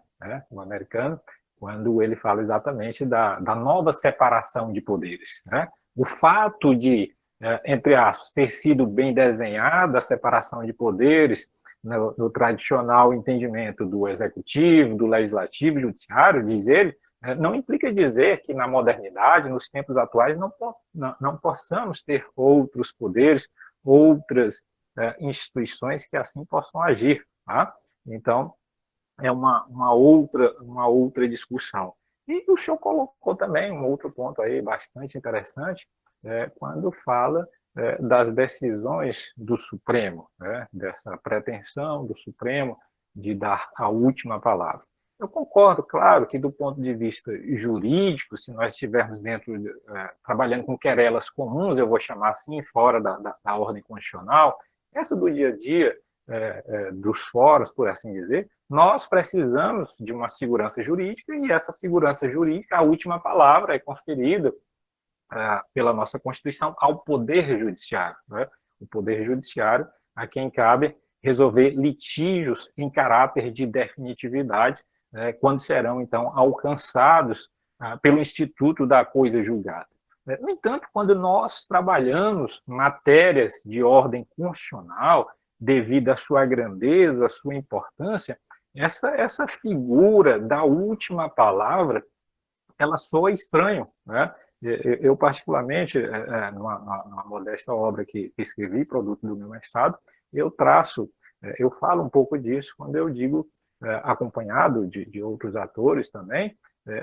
um americano, quando ele fala exatamente da nova separação de poderes. Né? O fato de, entre aspas, ter sido bem desenhada a separação de poderes no tradicional entendimento do executivo, do legislativo e judiciário, diz ele, não implica dizer que na modernidade, nos tempos atuais, não possamos ter outros poderes, outras instituições que assim possam agir. Tá? Então, é uma outra discussão. E o senhor colocou também um outro ponto aí bastante interessante, quando fala das decisões do Supremo, né, dessa pretensão do Supremo de dar a última palavra. Eu concordo, claro, que do ponto de vista jurídico, se nós estivermos trabalhando com querelas comuns, eu vou chamar assim, fora da ordem constitucional, essa do dia a dia, dos fóruns, por assim dizer, nós precisamos de uma segurança jurídica e essa segurança jurídica, a última palavra é conferida pela nossa Constituição ao Poder Judiciário. Né? O Poder Judiciário a quem cabe resolver litígios em caráter de definitividade, quando serão, então, alcançados pelo Instituto da Coisa Julgada. No entanto, quando nós trabalhamos matérias de ordem constitucional, devido à sua grandeza, à sua importância, essa figura da última palavra, ela soa estranho, né? Eu particularmente, numa modesta obra que escrevi, produto do meu mestrado, eu falo um pouco disso quando eu digo, acompanhado de outros atores também,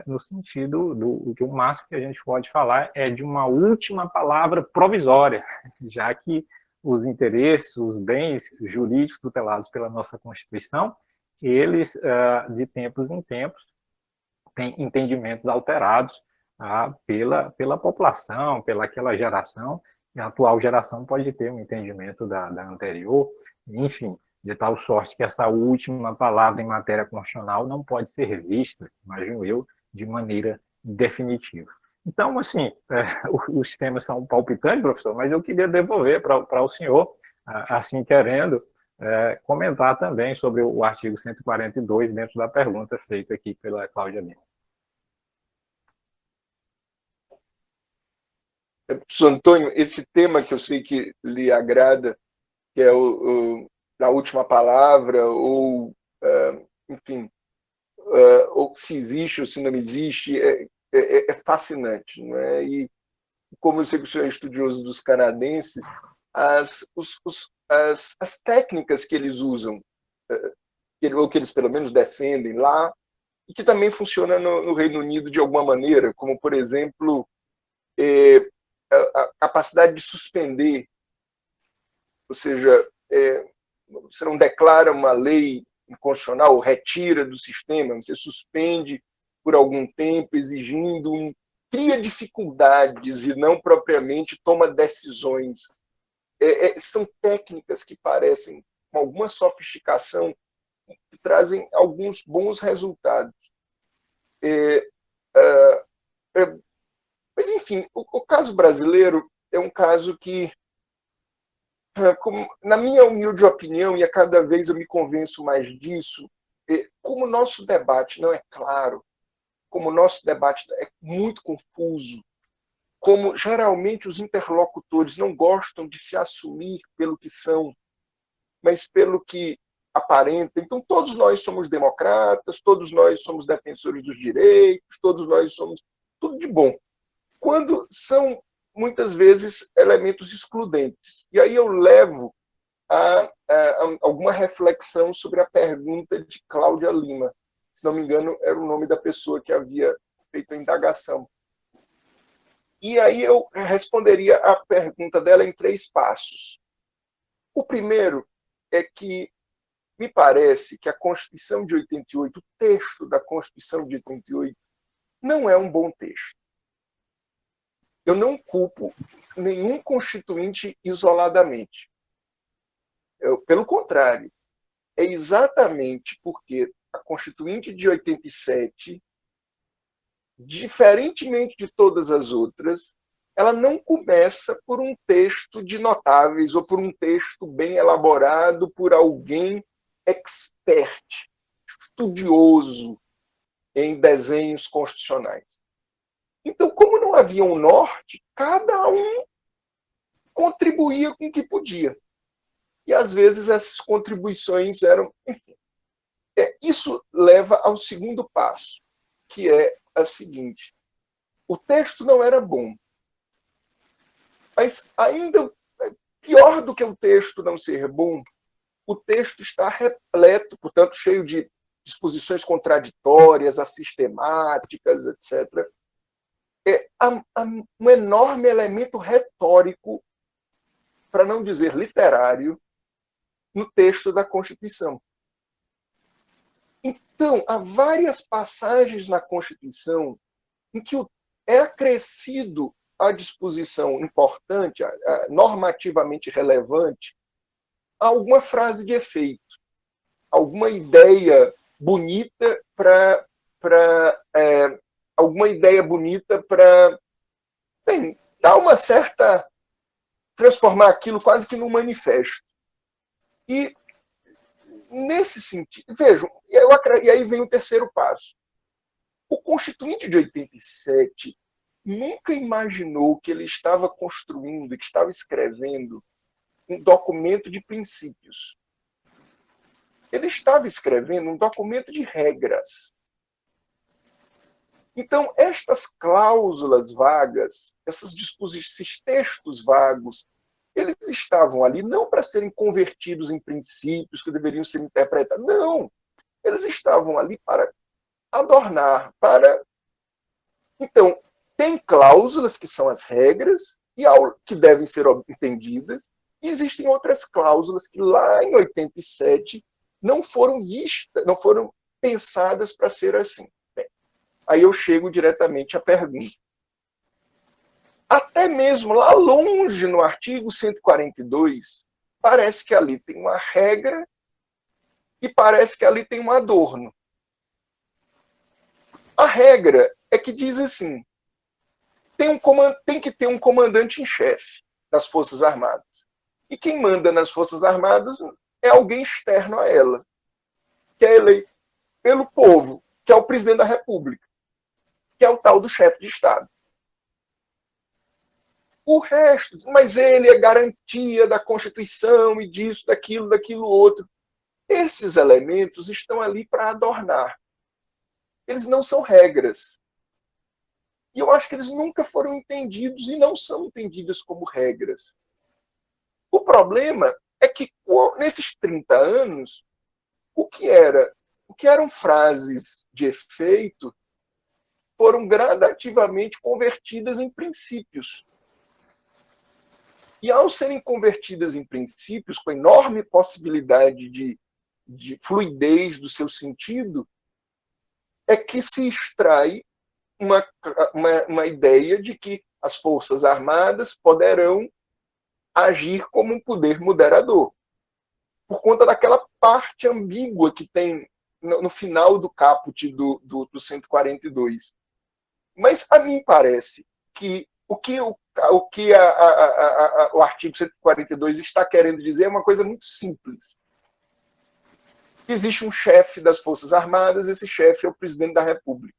no sentido do que o máximo que a gente pode falar é de uma última palavra provisória, já que os interesses, os bens jurídicos tutelados pela nossa Constituição, eles, de tempos em tempos, têm entendimentos alterados pela população, pelaquela geração, e a atual geração pode ter um entendimento da anterior, enfim, de tal sorte que essa última palavra em matéria constitucional não pode ser vista, imagino eu, de maneira definitiva. Então, assim, os temas são palpitantes, professor, mas eu queria devolver para o senhor, assim querendo, comentar também sobre o artigo 142 dentro da pergunta feita aqui pela Cláudia Lima. Professor Antônio, esse tema que eu sei que lhe agrada, que é a última palavra, ou, enfim, ou se existe ou se não existe, é fascinante. Não é? E como eu sei que o senhor é estudioso dos canadenses, as técnicas que eles usam, ou que eles pelo menos defendem lá, e que também funciona no Reino Unido de alguma maneira, como, por exemplo, a capacidade de suspender, ou seja, você não declara uma lei inconstitucional, retira do sistema, você suspende por algum tempo, exigindo cria dificuldades e não propriamente toma decisões. São técnicas que parecem, com alguma sofisticação, que trazem alguns bons resultados. Mas, enfim, o caso brasileiro é um caso que, na minha humilde opinião, e a cada vez eu me convenço mais disso, como o nosso debate não é claro, como o nosso debate é muito confuso, como geralmente os interlocutores não gostam de se assumir pelo que são, mas pelo que aparentam. Então, todos nós somos democratas, todos nós somos defensores dos direitos, todos nós somos tudo de bom, quando são, muitas vezes, elementos excludentes. E aí eu levo a alguma reflexão sobre a pergunta de Cláudia Lima. Se não me engano, era o nome da pessoa que havia feito a indagação. E aí eu responderia a pergunta dela em 3 passos. O primeiro é que me parece que a Constituição de 88, o texto da Constituição de 88, não é um bom texto. Eu não culpo nenhum constituinte isoladamente. Pelo contrário, é exatamente porque a Constituinte de 87, diferentemente de todas as outras, ela não começa por um texto de notáveis ou por um texto bem elaborado por alguém expert, estudioso em desenhos constitucionais. Então, como não havia um norte, cada um contribuía com o que podia. E, às vezes, essas contribuições eram... Enfim, isso leva ao segundo passo, que é a seguinte. O texto não era bom, mas ainda pior do que o texto não ser bom, o texto está repleto, portanto, cheio de disposições contraditórias, assistemáticas, etc., um enorme elemento retórico para não dizer literário, no texto da Constituição. Então, há várias passagens na Constituição em que é acrescido à disposição importante, normativamente relevante, alguma frase de efeito, alguma ideia bonita para dar uma certa, transformar aquilo quase que num manifesto. E nesse sentido, vejam, e aí vem o terceiro passo. O Constituinte de 87 nunca imaginou que ele estava construindo, que estava escrevendo um documento de princípios. Ele estava escrevendo um documento de regras. Então, estas cláusulas vagas, esses textos vagos, eles estavam ali não para serem convertidos em princípios que deveriam ser interpretados. Não! Eles estavam ali para adornar, para... Então, tem cláusulas que são as regras e que devem ser entendidas, e existem outras cláusulas que lá em 87 não foram vistas, não foram pensadas para ser assim. Bem, aí eu chego diretamente à pergunta. Até mesmo lá longe no artigo 142, parece que ali tem uma regra e parece que ali tem um adorno. A regra é que diz assim, tem que ter um comandante em chefe das Forças Armadas. E quem manda nas Forças Armadas é alguém externo a ela, que é eleito pelo povo, que é o presidente da República, que é o tal do chefe de Estado. O resto, mas ele é garantia da Constituição e disso, daquilo outro. Esses elementos estão ali para adornar. Eles não são regras. E eu acho que eles nunca foram entendidos e não são entendidos como regras. O problema é que, nesses 30 anos, o que eram frases de efeito foram gradativamente convertidas em princípios. E ao serem convertidas em princípios, com enorme possibilidade de fluidez do seu sentido, é que se extrai uma ideia de que as Forças Armadas poderão agir como um poder moderador, por conta daquela parte ambígua que tem no final do caput do 142. Mas a mim parece que o que o artigo 142 está querendo dizer é uma coisa muito simples. Existe um chefe das Forças Armadas, esse chefe é o presidente da República.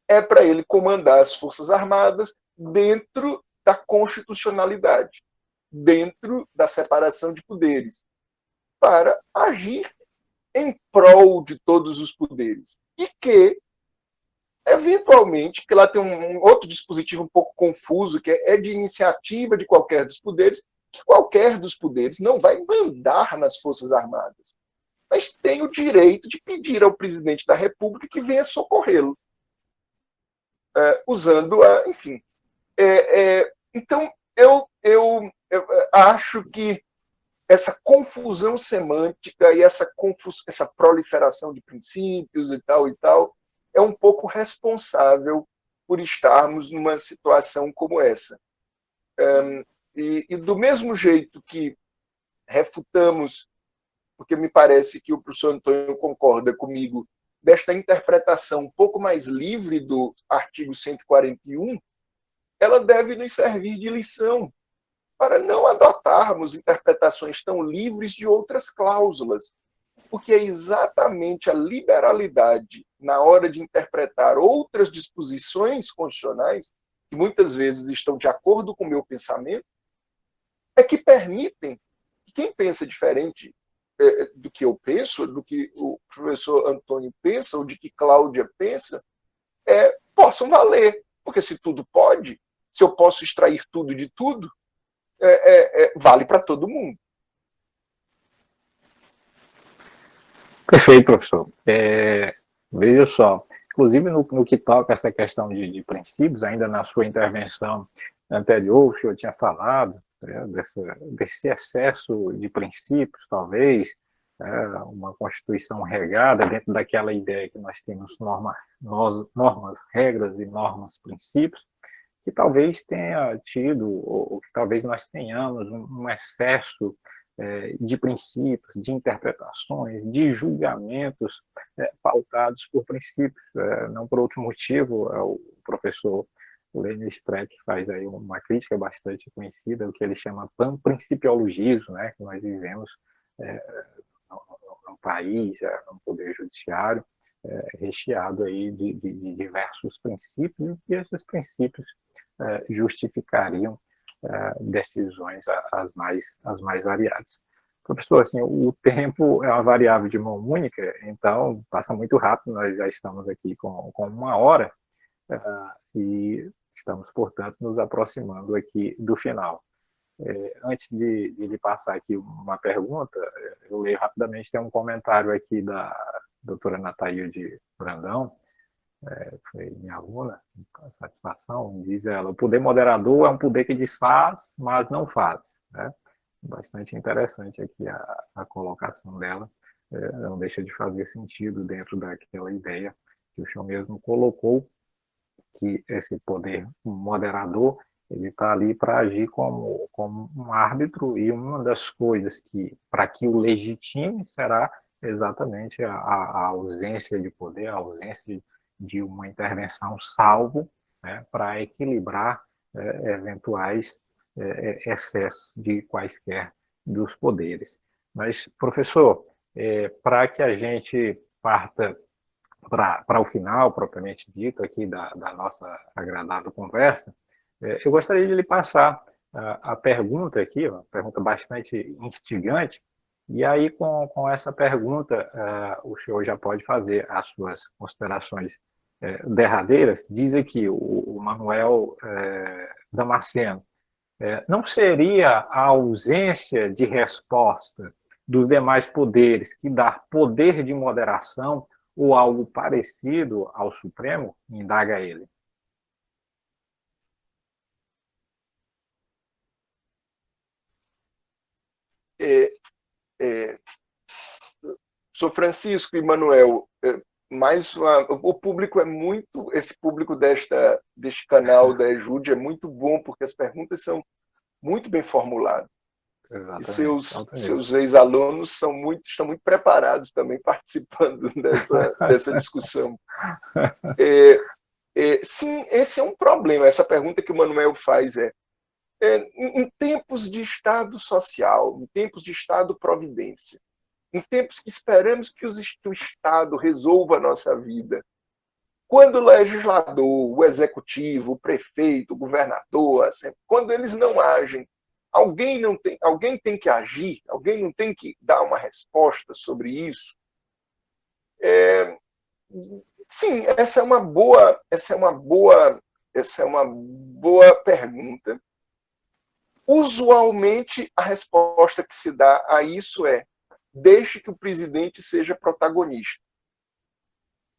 É para ele comandar as Forças Armadas dentro da constitucionalidade, dentro da separação de poderes, para agir em prol de todos os poderes. E que, eventualmente, que lá tem um outro dispositivo um pouco confuso, que é de iniciativa de qualquer dos poderes, que qualquer dos poderes não vai mandar nas Forças Armadas, mas tem o direito de pedir ao presidente da República que venha socorrê-lo, usando enfim. Então, eu acho que essa confusão semântica e essa proliferação de princípios e tal, é um pouco responsável por estarmos numa situação como essa. E do mesmo jeito que refutamos, porque me parece que o professor Antônio concorda comigo, desta interpretação um pouco mais livre do artigo 141, ela deve nos servir de lição para não adotarmos interpretações tão livres de outras cláusulas, porque é exatamente a liberalidade na hora de interpretar outras disposições constitucionais, que muitas vezes estão de acordo com o meu pensamento, é que permitem que quem pensa diferente do que eu penso, do que o professor Antônio pensa, ou de que Cláudia pensa, possam valer. Porque se tudo pode, se eu posso extrair tudo de tudo, vale para todo mundo. Perfeito, professor. Veja só, inclusive no que toca essa questão de princípios, ainda na sua intervenção anterior, o senhor tinha falado né, desse excesso de princípios, talvez, uma Constituição regada dentro daquela ideia que nós temos normas, regras e normas, princípios, que talvez tenha tido, ou que talvez nós tenhamos um excesso de princípios, de interpretações, de julgamentos pautados por princípios. Não por outro motivo, o professor Lênin Streck faz aí uma crítica bastante conhecida, o que ele chama panprincipiologismo, né, que nós vivemos no país, no poder judiciário, recheado aí de diversos princípios, e esses princípios justificariam decisões as mais variadas. Professor, assim, o tempo é uma variável de mão única, então passa muito rápido, nós já estamos aqui com 1 hora, e estamos, portanto, nos aproximando aqui do final. Antes de lhe passar aqui uma pergunta, eu leio rapidamente, tem um comentário aqui da doutora Nataílde Brandão, foi minha aluna, com satisfação, diz ela: o poder moderador é um poder que desfaz, mas não faz. Né? Bastante interessante aqui a colocação dela, não deixa de fazer sentido dentro daquela ideia que o senhor mesmo colocou, que esse poder moderador ele está ali para agir como um árbitro, e uma das coisas que, para que o legitime, será exatamente a ausência de poder, a ausência de uma intervenção salvo, né, para equilibrar eventuais excessos de quaisquer dos poderes. Mas, professor, para que a gente parta para o final, propriamente dito, aqui da nossa agradável conversa, eu gostaria de lhe passar a pergunta aqui, uma pergunta bastante instigante, e aí com essa pergunta o senhor já pode fazer as suas considerações derradeiras. Diz aqui o Manuel Damasceno: não seria a ausência de resposta dos demais poderes que dá poder de moderação ou algo parecido ao Supremo? Indaga ele. Sou Francisco e Manuel, o público é muito, esse público deste canal da EJUD é muito bom, porque as perguntas são muito bem formuladas. Exatamente. E seus ex-alunos estão muito preparados também, participando dessa discussão. Sim, esse é um problema. Essa pergunta que o Manuel faz em tempos de Estado social, em tempos de Estado-providência, em tempos que esperamos que o Estado resolva a nossa vida, quando o legislador, o executivo, o prefeito, o governador, quando eles não agem, alguém tem que agir, alguém não tem que dar uma resposta sobre isso. Sim, essa é uma boa pergunta. Usualmente, a resposta que se dá a isso é: deixe que o presidente seja protagonista.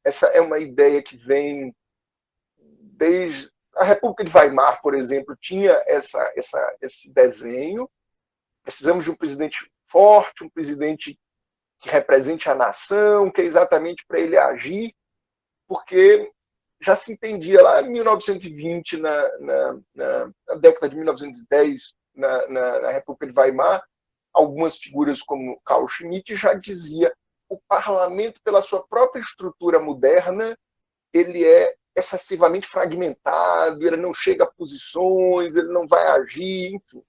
Essa é uma ideia que vem desde a República de Weimar, por exemplo, tinha esse desenho. Precisamos de um presidente forte, um presidente que represente a nação, que é exatamente para ele agir, porque já se entendia lá em 1920, na década de 1910, na República de Weimar, algumas figuras como Carl Schmitt já dizia: o parlamento, pela sua própria estrutura moderna, ele é excessivamente fragmentado, ele não chega a posições, ele não vai agir, enfim.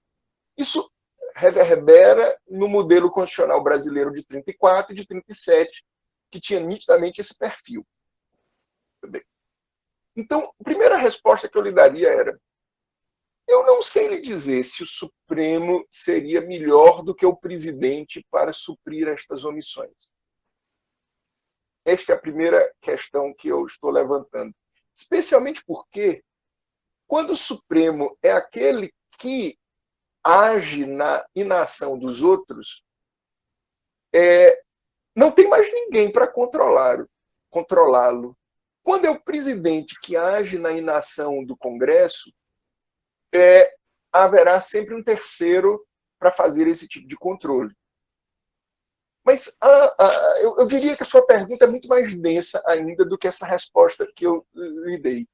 Isso reverbera no modelo constitucional brasileiro de 34 e de 37, que tinha nitidamente esse perfil. Então, a primeira resposta que eu lhe daria era: eu não sei lhe dizer se o Supremo seria melhor do que o presidente para suprir estas omissões. Esta é a primeira questão que eu estou levantando. Especialmente porque, quando o Supremo é aquele que age na inação dos outros, não tem mais ninguém para controlá-lo. Quando é o presidente que age na inação do Congresso, haverá sempre um terceiro para fazer esse tipo de controle. Mas eu diria que a sua pergunta é muito mais densa ainda do que essa resposta que eu lhe dei.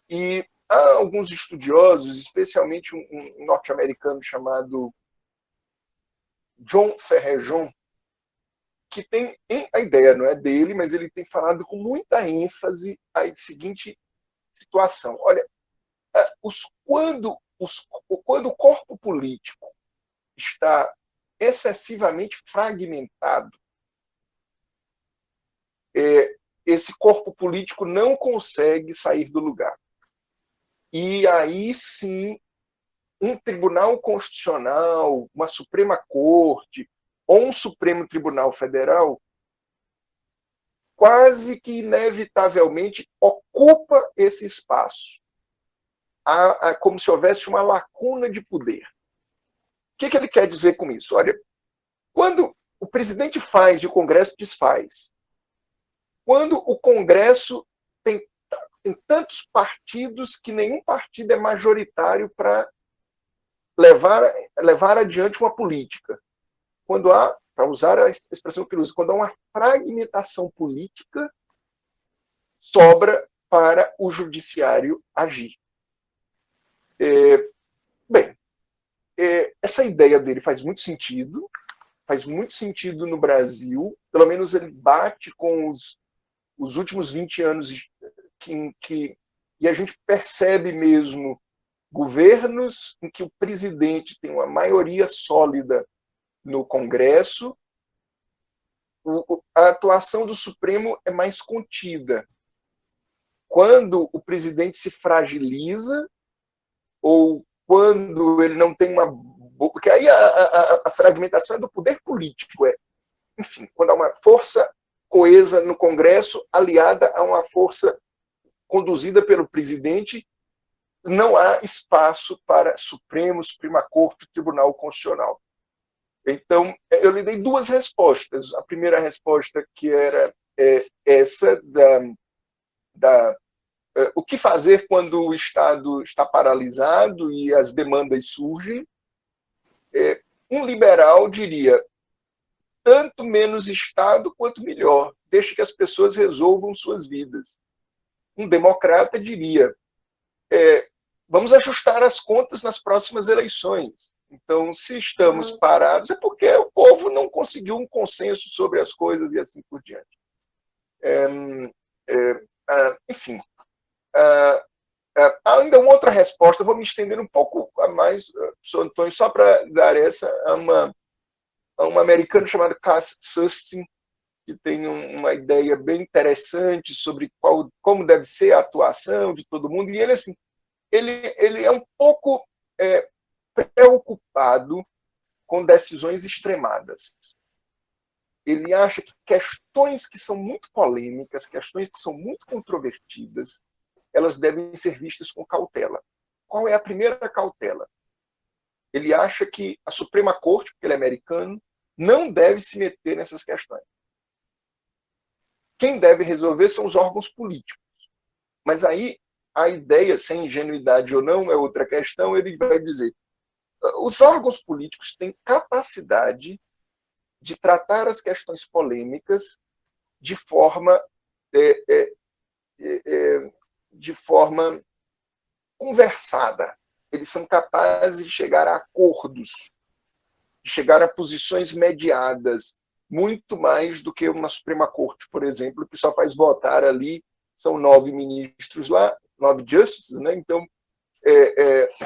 E há alguns estudiosos, especialmente um norte-americano chamado John Ferrejon, que tem a ideia, não é dele, mas ele tem falado com muita ênfase a seguinte situação. Olha, quando o corpo político está excessivamente fragmentado, esse corpo político não consegue sair do lugar. E aí sim, um tribunal constitucional, uma Suprema Corte ou um Supremo Tribunal Federal quase que inevitavelmente ocupa esse espaço. Como se houvesse uma lacuna de poder. O que ele quer dizer com isso? Olha, quando o presidente faz e o Congresso desfaz, quando o Congresso tem tantos partidos que nenhum partido é majoritário para levar adiante uma política. Quando há, para usar a expressão que ele usa, quando há uma fragmentação política, sobra para o judiciário agir. Bem, essa ideia dele faz muito sentido no Brasil, pelo menos ele bate com os últimos 20 anos e a gente percebe mesmo governos em que o presidente tem uma maioria sólida no Congresso, a atuação do Supremo é mais contida. Quando o presidente se fragiliza, ou quando ele não tem uma... Porque aí a fragmentação é do poder político. Enfim, quando há uma força coesa no Congresso, aliada a uma força conduzida pelo presidente, não há espaço para Supremo, Suprema Corte, Tribunal Constitucional. Então, eu lhe dei duas respostas. A primeira resposta, que era essa o que fazer quando o Estado está paralisado e as demandas surgem. Um liberal diria, tanto menos Estado quanto melhor, deixe que as pessoas resolvam suas vidas. Um democrata diria, vamos ajustar as contas nas próximas eleições. Então, se estamos parados, é porque o povo não conseguiu um consenso sobre as coisas e assim por diante. Enfim, há ainda uma outra resposta, eu vou me estender um pouco a mais, professor Antônio, só para dar essa a um americano chamado Cass Sunstein, que tem uma ideia bem interessante sobre como deve ser a atuação de todo mundo, e ele, assim, ele é um pouco preocupado com decisões extremadas. Ele acha que questões que são muito polêmicas, questões que são muito controvertidas, elas devem ser vistas com cautela. Qual é a primeira cautela? Ele acha que a Suprema Corte, porque ele é americano, não deve se meter nessas questões. Quem deve resolver são os órgãos políticos. Mas aí, a ideia, se é ingenuidade ou não, é outra questão, ele vai dizer, os órgãos políticos têm capacidade de tratar as questões polêmicas de forma conversada. Eles são capazes de chegar a acordos, de chegar a posições mediadas, muito mais do que uma Suprema Corte, por exemplo, que só faz votar ali, são 9 ministros lá, 9 justices, né? Então,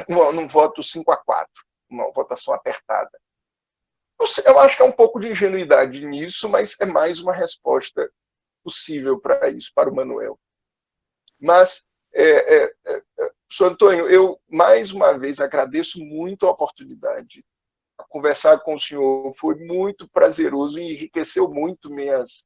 num voto 5-4, uma votação apertada. Eu acho que há um pouco de ingenuidade nisso, mas é mais uma resposta possível para isso, para o Manuel. Mas, professor Antônio, eu mais uma vez agradeço muito a oportunidade. Conversar com o senhor foi muito prazeroso e enriqueceu muito minhas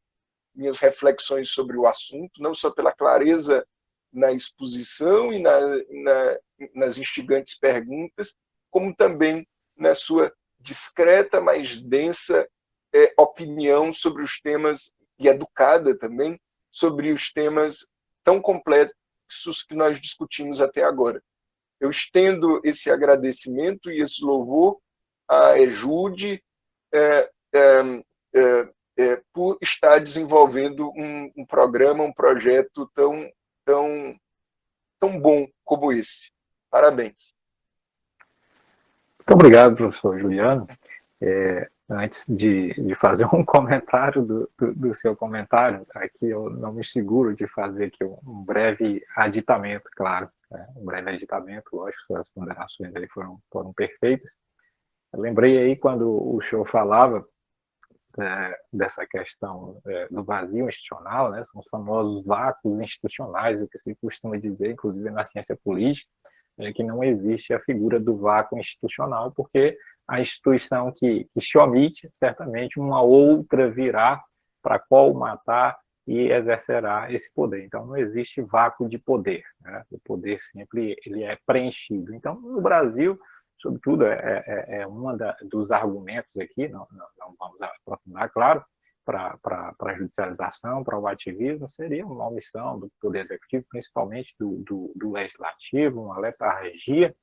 reflexões sobre o assunto, não só pela clareza na exposição e nas instigantes perguntas, como também na sua discreta, mas densa opinião sobre os temas, e educada também, sobre os temas tão complexos que nós discutimos até agora. eu estendo esse agradecimento e esse louvor à EJUDE por estar desenvolvendo um programa, um projeto tão bom como esse. Parabéns. Muito obrigado, professor Juliano. Antes de fazer um comentário do seu comentário, aqui eu não me seguro de fazer aqui um breve aditamento, claro, um breve aditamento, lógico, suas ponderações aí foram perfeitas. Eu lembrei aí quando o senhor falava dessa questão do vazio institucional, né, são os famosos vácuos institucionais, o que se costuma dizer, inclusive na ciência política, que não existe a figura do vácuo institucional, porque a instituição que se omite, certamente uma outra virá para colmatar e exercerá esse poder. Então, não existe vácuo de poder, né? O poder sempre ele é preenchido. Então, no Brasil, sobretudo, dos argumentos aqui, não vamos aprofundar, claro, para a judicialização, para o ativismo, seria uma omissão do Poder Executivo, principalmente do Legislativo, uma letargia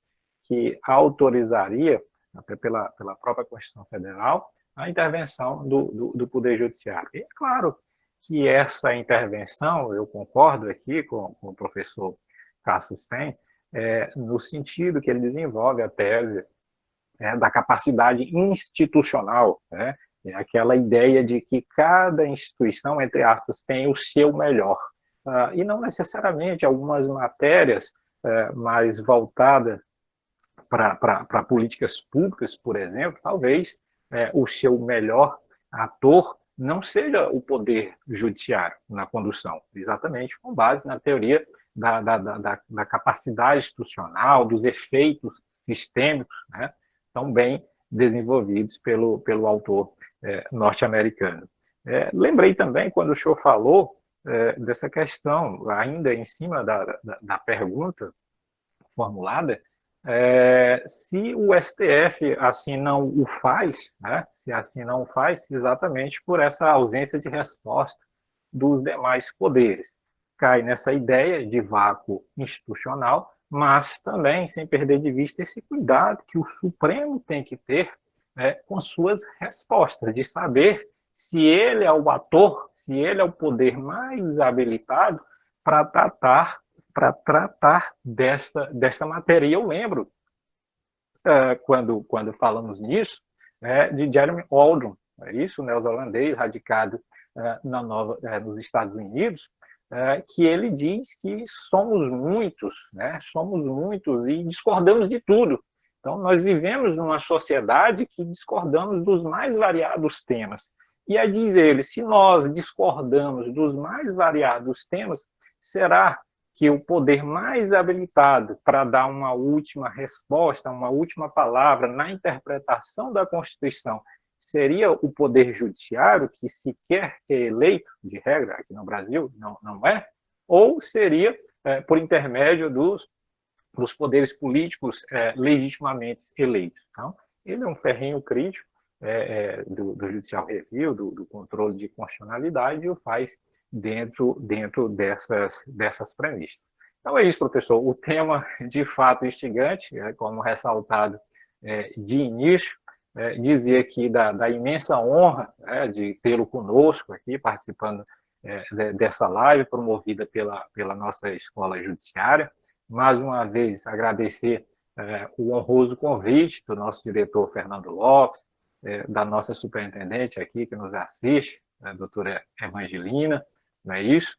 que autorizaria, até pela própria Constituição Federal, a intervenção do Poder Judiciário. E é claro que essa intervenção, eu concordo aqui com o professor Cássio Stein, no sentido que ele desenvolve a tese da capacidade institucional, né? É aquela ideia de que cada instituição, entre aspas, tem o seu melhor. E não necessariamente algumas matérias mais voltadas para políticas públicas, por exemplo, talvez o seu melhor ator não seja o poder judiciário na condução, exatamente com base na teoria da capacidade institucional, dos efeitos sistêmicos, né, tão bem desenvolvidos pelo autor norte-americano. Lembrei também, quando o senhor falou dessa questão, ainda em cima da pergunta formulada, se o STF assim não o faz, né, se assim não o faz, exatamente por essa ausência de resposta dos demais poderes. Cai nessa ideia de vácuo institucional, mas também sem perder de vista esse cuidado que o Supremo tem que ter com suas respostas, de saber se ele é o ator, se ele é o poder mais habilitado para tratar desta matéria. E eu lembro, quando falamos nisso, de Jeremy Oldham, isso, neozelandês, radicado nos Estados Unidos, que ele diz que somos muitos e discordamos de tudo. Então, nós vivemos numa sociedade que discordamos dos mais variados temas. E aí diz ele, se nós discordamos dos mais variados temas, será que o poder mais habilitado para dar uma última resposta, uma última palavra na interpretação da Constituição seria o Poder Judiciário, que sequer é eleito, de regra, aqui no Brasil não é? Ou seria por intermédio dos poderes políticos legitimamente eleitos? Então, ele é um ferrenho crítico do Judicial Review, do controle de constitucionalidade, e o faz dentro dessas premissas. Então é isso, professor. O tema, de fato, instigante, como ressaltado de início, dizer aqui da imensa honra de tê-lo conosco aqui, participando dessa live promovida pela nossa Escola Judiciária. Mais uma vez, agradecer o honroso convite do nosso diretor Fernando Lopes, da nossa superintendente aqui que nos assiste, a doutora Evangelina, não é isso?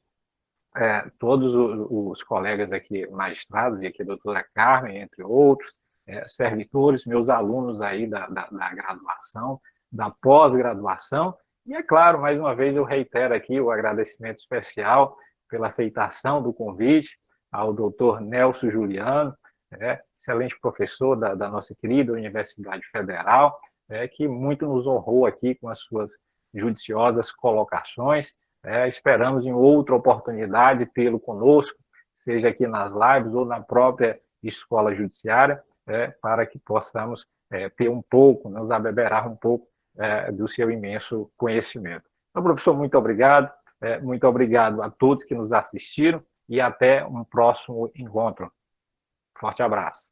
Todos os colegas aqui magistrados, e aqui a doutora Carmen, entre outros, servidores, meus alunos aí da graduação, da pós-graduação, e é claro, mais uma vez eu reitero aqui o agradecimento especial pela aceitação do convite ao doutor Nelson Juliano, excelente professor da nossa querida Universidade Federal, que muito nos honrou aqui com as suas judiciosas colocações. Esperamos em outra oportunidade tê-lo conosco, seja aqui nas lives ou na própria Escola Judiciária, para que possamos ter um pouco, nos abeberar um pouco do seu imenso conhecimento. Então, professor, muito obrigado a todos que nos assistiram e até um próximo encontro. Forte abraço.